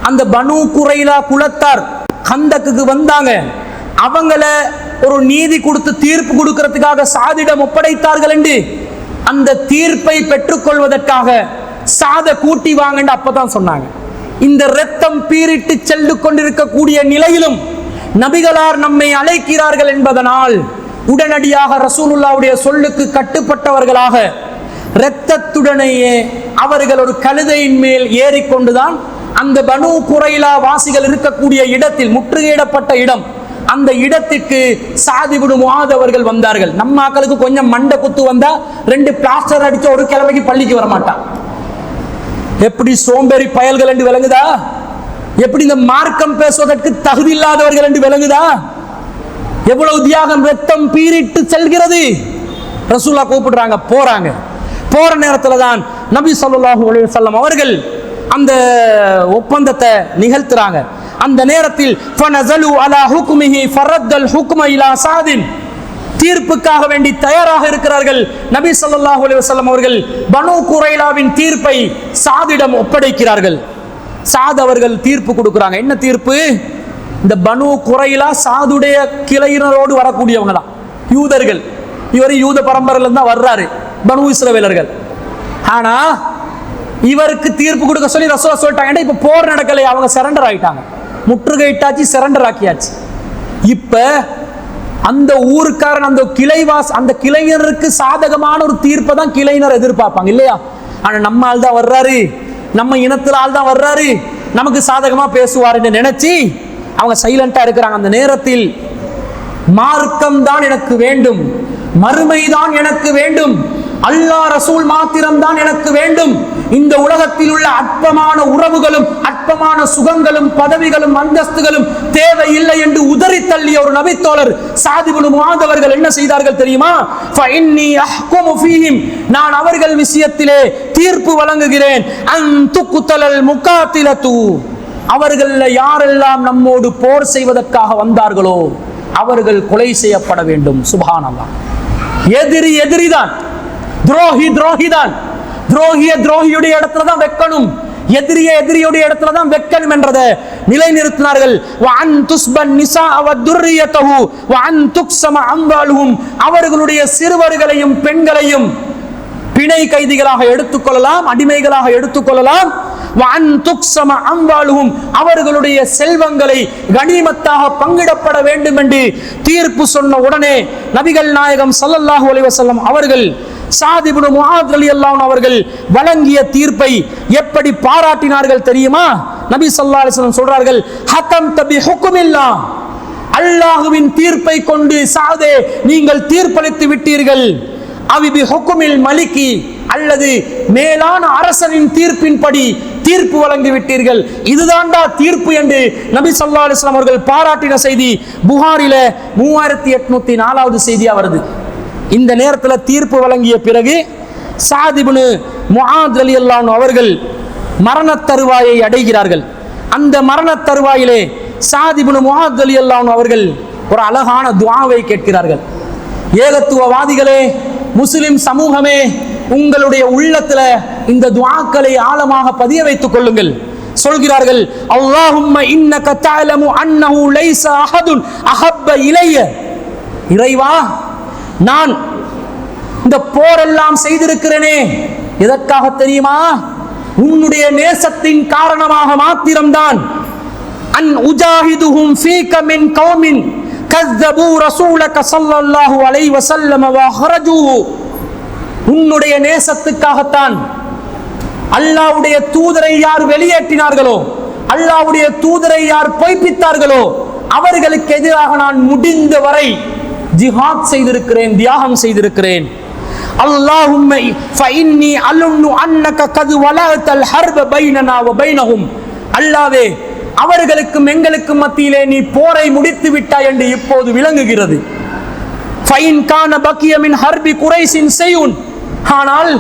அந்த பனு குரைலா குலத்தார் கந்தக்குக்கு வந்தாங்க. அவங்கள ஒரு நீதி கொடுத்து தீர்ப்பு கொடுக்கிறதுக்காக சாதிடம் ஒப்படைத்தார்கள் என்று அந்த தீர்ப்பை பெற்றுக்கொள்வதற்காக சாத கூட்டி வாங்கன்னு அப்பதான் சொன்னாங்க. இந்த ரத்தம் பீரிட்டு சென்று கொண்டிருக்கக்கூடிய நிலையிலும் நபிகளார் நம்மை அழைக்கிறார்கள் என்பதனால் உடனடியாக ரசூலுல்லாவுடைய சொல்லுக்கு கட்டுப்பட்டவர்களாக இரத்தத்துடனேயே அவர்கள் ஒரு கழுதையின் மேல் ஏறிக்கொண்டுதான் அந்த பனு குரைலா வாசிகள் இருக்கக்கூடிய இடத்தில், முற்றுகையிடப்பட்ட இடம், அந்த இடத்திற்கு சஅத் இப்னு முஆத் அவர்கள் வந்தார்கள். நம்ம ஆக்களுக்கு கொஞ்சம் மண்டை குத்து வந்தா 2 பிளாஸ்டர் அடிச்ச ஒரு கிழமைக்கு பள்ளிக்கு வர மாட்டான். எப்படி சோம்பேறி பயல்கள் என்று விளங்குதா? எப்படி இந்த மார்க்கம் பேசுவதற்கு தகுதி இல்லாதவர்கள் என்று விளங்குதா? எவ்வளவு தியாகம், ரத்தம் பீரிட்டு செல்கிறது. ரசூலுல்லாஹ் கூப்பிடுறாங்க, போறாங்க. போற நேரத்தில் தான் நபி ஸல்லல்லாஹு அலைஹி வஸல்லம் அவர்கள் அந்த ஒப்பந்தத்தை நிகழ்த்துறாங்க. அந்த நேரத்தில் ஃபனஸலு அலா ஹுக்மிஹி ஃபரத்தல் ஹுக்ம இலா சஅதின், தீர்ப்புக்காக வேண்டி தயாராக இருக்கிறார்கள். நபி ஸல்லல்லாஹு அலைஹி வஸல்லம் அவர்கள் பனு குரைலாவின் தீர்ப்பை சஅதிடம் ஒப்படைக்கிறார்கள். சஅத் அவர்கள் தீர்ப்பு கொடுக்குறாங்க. என்ன தீர்ப்பு? இந்த பனு குரைலா சஅதுடைய கிளையினரோடு வரக்கூடியவங்க தான், யூதர்கள். இவர் யூத பரம்பரையில தான் வர்றாரு, பனு இஸ்ரவேலர்கள். ஆனா இவருக்கு தீர்ப்பு கொடுக்க சொல்லி ரசூலுல்லாஹ் சொல்லிட்டாங்க. இப்ப போர் நடக்கலை, அவங்க சரண்டர் ஆயிட்டாங்க, முற்றுகையிட்டாச்சு, சரண்டர் ஆக்கியாச்சு. இப்ப அந்த ஊருக்காரன், அந்த கிளைவாஸ், அந்த கிளைஞருக்கு சாதகமான ஒரு தீர்ப்பை தான் கிளைஞர் எதிர்பார்ப்பாங்க இல்லையா? ஆனா நம்ம ஆள் தான் வர்றாரு, நம்ம இனத்துல ஆள் தான் வர்றாரு, நமக்கு சாதகமா பேசுவாருன்னு நினைச்சு அவங்க சைலண்டா இருக்கிறாங்க. அந்த நேரத்தில் மார்க்கம் தான் எனக்கு வேண்டும், மறுமைதான் எனக்கு வேண்டும், அல்லாஹ் ரசூல் மாத்திரம் தான் எனக்கு வேண்டும், இந்த உலகத்தில் உள்ள அற்பமான உறவுகளும் அற்பமான சுகங்களும் பதவிகளும் அந்தஸ்துகளும் தேவையில்லை என்று உதறி தள்ளிய ஒரு நபித்தோழர் சஅத் இப்னு முஆத் அவர்கள் என்ன செய்தார்கள் தெரியுமா? ஃபஇன்னி அஹ்குமு ஃபீஹிம், நான் அவர்கள் விஷயத்திலே தீர்ப்பு வழங்குகிறேன். அன் துக்தலல் முகாத்திலது, அவர்கள் யாரெல்லாம் நம்மோடு போர் செய்வதற்காக வந்தார்களோ அவர்கள் கொலை செய்யப்பட வேண்டும். சுப்ஹானல்லாஹ். எதிரி எதிரிதான், துரோகி துரோகிதான், துரோகிய துரோகியுடைய இடத்துல தான் வைக்கணும், எதிரிய எதிரியுடைய இடத்துல தான் வைக்கணும் என்றதை நிலைநிறுத்தினார்கள். வஅன் துஸ்பன் நிஸா வதுர்ரியதஹு வஅன் துக்ஸம அம்வாலுஹும், அவர்களுடைய சிறுவர்களையும் பெண்களையும் பிணை கைதிகளாக எடுத்துக்கொள்ளலாம், அடிமைகளாக எடுத்துக்கொள்ளலாம். வஅன் துக்ஸம அம்வாலுஹும், அவர்களுடைய செல்வங்களை கனிமத்தாக பங்கிடப்பட வேண்டும் என்று தீர்ப்பு சொன்ன உடனே நபிகள் நாயகம் ஸல்லல்லாஹு அலைஹி வஸல்லம் அவர்கள் சஅத் இப்னு முஆத் ரலியல்லாஹு அன்ஹு அவர்கள் வழங்கிய தீர்ப்பை எப்படி பாராட்டினார்கள் தெரியுமா? நபி ஸல்லல்லாஹு அலைஹி வஸல்லம் சொல்றார்கள், ஹகம்த பி ஹுக்மில்லாஹ், அல்லாஹ்வின் தீர்ப்பை கொண்டு சாதே நீங்கள் தீர்ப்பளித்து விட்டீர்கள். அவிபி ஹுக்குமில் மலிகி, அல்லது மேலான அரசனின் தீர்ப்பின்படி தீர்ப்பு வழங்கி விட்டீர்கள். இதுதான்டா தீர்ப்பு என்று நபி ஸல்லல்லாஹு அலைஹி வஸல்லம் அவர்கள் பாராட்டின செய்தி புகாரில 3804வது செய்தியா வருது. இந்த நேரத்தில் தீர்ப்பு வழங்கிய பிறகு ஸஅத் இப்னு முஆத் ரலியல்லாஹு அன்ஹு அவர்கள் மரணத் தருவாயை அடைகிறார்கள். அந்த மரணத் தருவாயிலே ஸஅத் இப்னு முஆத் ரலியல்லாஹு அன்ஹு அவர்கள் ஒரு அழகான துஆவை கேட்கிறார்கள். ஏகத்துவவாதிகளே, முஸ்லிம் சமூகமே, உங்களுடைய உள்ளத்துல இந்த துஆக்களை ஆழமாக பதிய வைத்துக் கொள்ளுங்கள். சொல்கிறார்கள், அல்லாஹும்ம இன்னக தஅலமு அன்னஹு லைஸ அஹதுன் அஹப்ப இலைய. இறைவா, நான் இந்த போரெல்லாம் செய்திருக்கிறேனே எதற்காக தெரியுமா? உன்னுடைய நேசத்தின் காரணமாக மாத்திரம்தான். அன் உஜாஹிதுஹும் ஃபீக மின் கௌமின் கஸ்ஸபு ரசூலக ஸல்லல்லாஹு அலைஹி வஸல்லம் வ ஹரஜூஹு. உன்னுடைய நேசத்துக்காகத்தான் அல்லாஹ்வுடைய தூதரை யார் வெளியேற்றினார்களோ, அல்லாஹ்வுடைய தூதரை யார் பொய்ப்பித்தார்களோ, அவர்களுக்கு எதிராக நான் முடிந்த வரை ஜிஹாத் செய்திருக்கிறேன், தியாகம் செய்திருக்கிறேன். அல்லாஹும்ம ஃபஇன்னி அலுன்னு அன்னக கது வலஅத்தல் ஹர்ப பைனனா வ பைனஹும். அல்லாஹ்வே, அவர்களுக்கும் எங்களுக்கும் மத்தியிலே நீ போரை முடித்து விட்டாய் என்று இப்போது விளங்குகிறது. ஃபைன் கான பக்கிய மின் ஹர்பி குரைஸின் செய்யுன். ஆனால்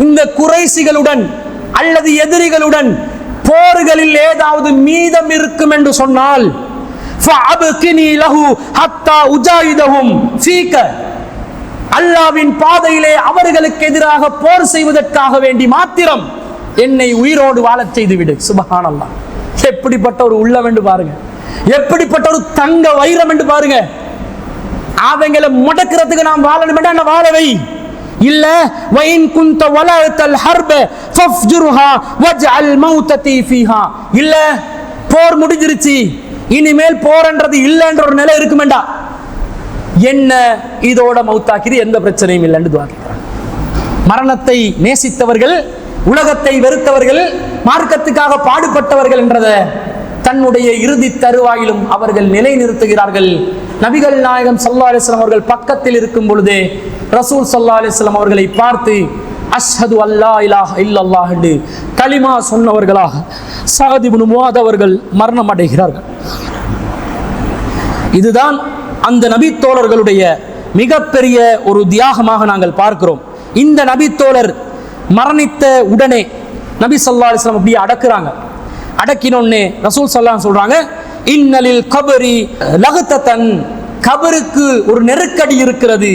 இந்த குறைசிகளுடன் அல்லது எதிரிகளுடன் போர்களில் ஏதாவது மீதம் இருக்கும் என்று சொன்னால் ஃபஅப்கினி லஹு ஹத்தா உஜாஹிதஹும் ஃபீக. அல்லாஹ்வின் பாதையிலே அவர்களுக்கு எதிராக போர் செய்வதற்காக வேண்டி மாத்திரம் என்னை உயிரோடு வாழச் செய்து விடு. சுப்ஹானல்லாஹ். எப்படிப்பட்ட ஒரு உள்ளம் என்று பாருங்க, எப்படிப்பட்ட ஒரு தங்க வைரம் என்று பாருங்க. அவங்களை முடக்கிறதுக்கு நாம் வாழணும் என்றால் வாழவை இல்ல. வைன் குந்த வலஅத்தல் ஹர்ப ஃபஃப்ஜுர்ஹா வஜ்அல் மௌததி ஃபீஹா. இல்ல, போர் முடிஞ்சிருச்சு, இனிமேல் போர்ன்றது இல்லைன்ற ஒரு நிலை இருக்குமெண்டா என்ன இதோட மௌத்தாக்கிது, எந்த பிரச்சனையும் இல்லைன்னு துஆ கேட்கிறாங்க. மரணத்தை நேசித்தவர்கள், உலகத்தை வெறுத்தவர்கள், மார்க்கத்துக்காக பாடுபட்டவர்கள் என்றதை தன்னுடைய இறுதி தருவாயிலும் அவர்கள் நிலைநிறுத்துகிறார்கள். நபிகள் நாயகம் ஸல்லல்லாஹு அலைஹி வஸல்லம் அவர்கள் பக்கத்தில் இருக்கும் பொழுதே ரசூல் ஸல்லல்லாஹு அலைஹி வஸல்லம் அவர்களை பார்த்து அஷ்ஹது அல்லா இலாஹ இல்லல்லாஹ் என்று கலிமா சொன்னவர்களாக ஸஅத் இப்னு முஆத் அவர்கள் மரணம் அடைகிறார்கள். இதுதான் அந்த நபி தோழர்களுடைய மிகப்பெரிய ஒரு தியாகமாக நாங்கள் பார்க்கிறோம். இந்த நபி தோழர் மரணித்த உடனே நபி ஸல்லல்லாஹு அலைஹி வஸல்லம் அப்படியே அடக்குறாங்க. அடக்கினோடனே ரசூல் ஸல்லல்லாஹு அலைஹி வஸல்லம் சொல்றாங்க, இன்னலில் கபரி லகதன். கபருக்கு ஒரு நெருக்கடி இருக்கிறது.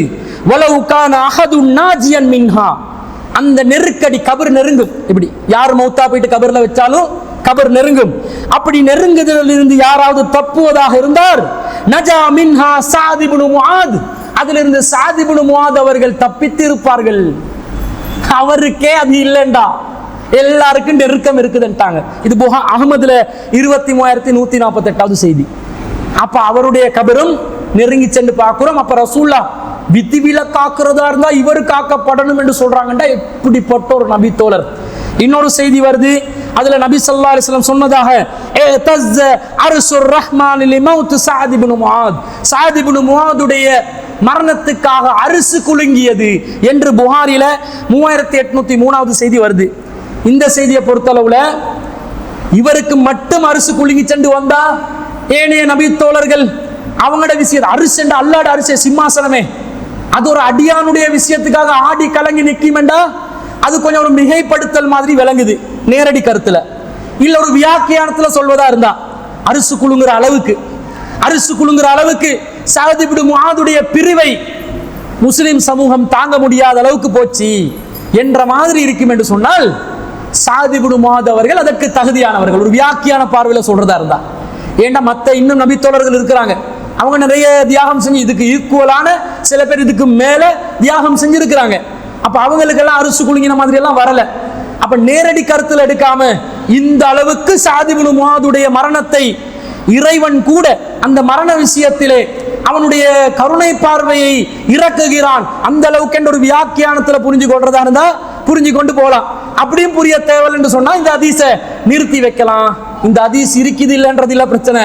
வலவு கான அஹதுன் நாஜியன் மின்ஹா. அந்த நெருக்கடி கபர் நெருங்கும். இப்படி யார் மௌத்தா போயிட்டு கபர்ல வச்சாலும் கபர் நெருங்கும். அப்படி நெருங்குதலிருந்து யாராவது தப்புவதாக இருந்தார், நஜா மின்ஹா ஸஅத் இப்னு முஆத். அதிலிருந்து ஸஅத் இப்னு முஆத் அவர்கள் தப்பித்து இருப்பார்கள். அவருக்கே அது இல்லைண்டா, எல்லாருக்கும் நெருக்கம் இருக்குதுன்ட்டாங்க. இது அஹ்மதுல 23148வது செய்தி. அப்ப அவருடைய கபரும் நெருங்கி சென்று பார்க்கிறோம். அப்ப ரசூல்லா விதிவில காக்கிறதா இருந்தா இவர் காக்கப்படணும் என்று சொல்றாங்கடா. எப்படிப்பட்ட ஒரு நபி தோழர். இன்னொரு செய்தி வருது, அதுல நபி ஸல்லல்லாஹு அலைஹி வஸல்லம் சொன்னதாக இத்தஸ அர்ஷுர் ரஹ்மான் லிமௌத் ஸஅத் இப்னு முஆத். ஸஅத் இப்னு முஆதுடைய மரணத்துக்காக அரிசு குலுங்கியது என்று புகாரில 3803வது செய்தி வருது. இந்த செய்தியை பொறுத்தளவுல இவருக்கு மட்டும் அரிசு குலுங்கி சென்று வந்தா, ஏனைய நபி தோழர்கள் அவங்களோட விஷயம் அரிசி என்ற அல்லாட அரிசி சிம்மாசனமே, அது ஒரு அடியானுடைய விஷயத்துக்காக ஆடி கலங்கி நிற்குமெண்டா அது கொஞ்சம் ஒரு மிகைப்படுத்தல் மாதிரி விளங்குது நேரடி கருத்துல. இல்ல ஒரு வியாக்கியானத்துல சொல்வதா இருந்தா அரிசு குலுங்குற அளவுக்கு ஸஅத் இப்னு முஆதுடைய பிரிவை முஸ்லிம் சமூகம் தாங்க முடியாத அளவுக்கு போச்சு என்ற மாதிரி இருக்கும் என்று சொன்னால் ஸஅத் இப்னு முஆத் அவர்கள் அதற்கு தகுதியானவர்கள். ஒரு வியாக்கியான பார்வையில சொல்றதா இருந்தா, ஏன்னா மற்ற இன்னும் நபி தோழர்கள் இருக்கிறாங்க, அவங்க நிறைய தியாகம் செஞ்சு இதுக்கு ஈக்குவலான சில பேர் இதுக்கு மேல தியாகம் செஞ்சிருக்கிறாங்க. அப்ப அவங்களுக்கெல்லாம் அரிசி குலுங்கின மாதிரி எல்லாம் வரல. அப்ப நேரடி கருத்துல எடுக்காம இந்த அளவுக்கு ஸஅத் இப்னு முஆதுடைய மரணத்தை இறைவன் கூட அந்த மரண விஷயத்திலே அவனுடைய கருணை பார்வையை இறக்குகிறான், அந்த அளவுக்கு என்ற ஒரு வியாக்கியானத்துல புரிஞ்சு கொள்றதா இருந்தா புரிஞ்சு கொண்டு போகலாம். அப்படியும் புரிய தேவை என்று சொன்னா இந்த ஹதீஸை நிறுத்தி வைக்கலாம். இந்த ஹதீஸ் இருக்குது இல்லைன்றது இல்ல பிரச்சனை.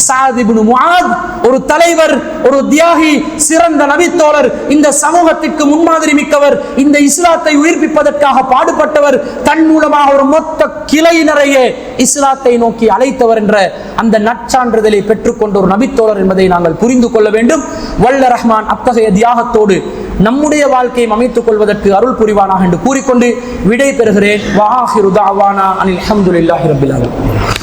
சஅத் இப்னு முஆத் ஒரு தலைவர், ஒரு தியாகி, சிறந்த நபித்தோழர், இந்த சமூகத்திற்கு முன்மாதிரி மிக்கவர், இந்த இஸ்லாத்தை உயிர்ப்பிப்பதற்காக பாடுபட்டவர், தன் மூலமாக ஒரு மொத்த கிளையினரையே இஸ்லாத்தை நோக்கி அழைத்தவர் என்ற அந்த நற்சான்றிதழை பெற்றுக்கொண்ட ஒரு நபித்தோழர் என்பதை நாங்கள் புரிந்து கொள்ள வேண்டும். வல்ல ரஹ்மான் அத்தகைய தியாகத்தோடு நம்முடைய வாழ்க்கையை அமைத்துக் கொள்வதற்கு அருள் புரிவானாக என்று கூறிக்கொண்டு விடை பெறுகிறேன். வஆஹிரு தஅவானா அனில் ஹம்துலில்லாஹி ரப்பில் ஆலமீன்.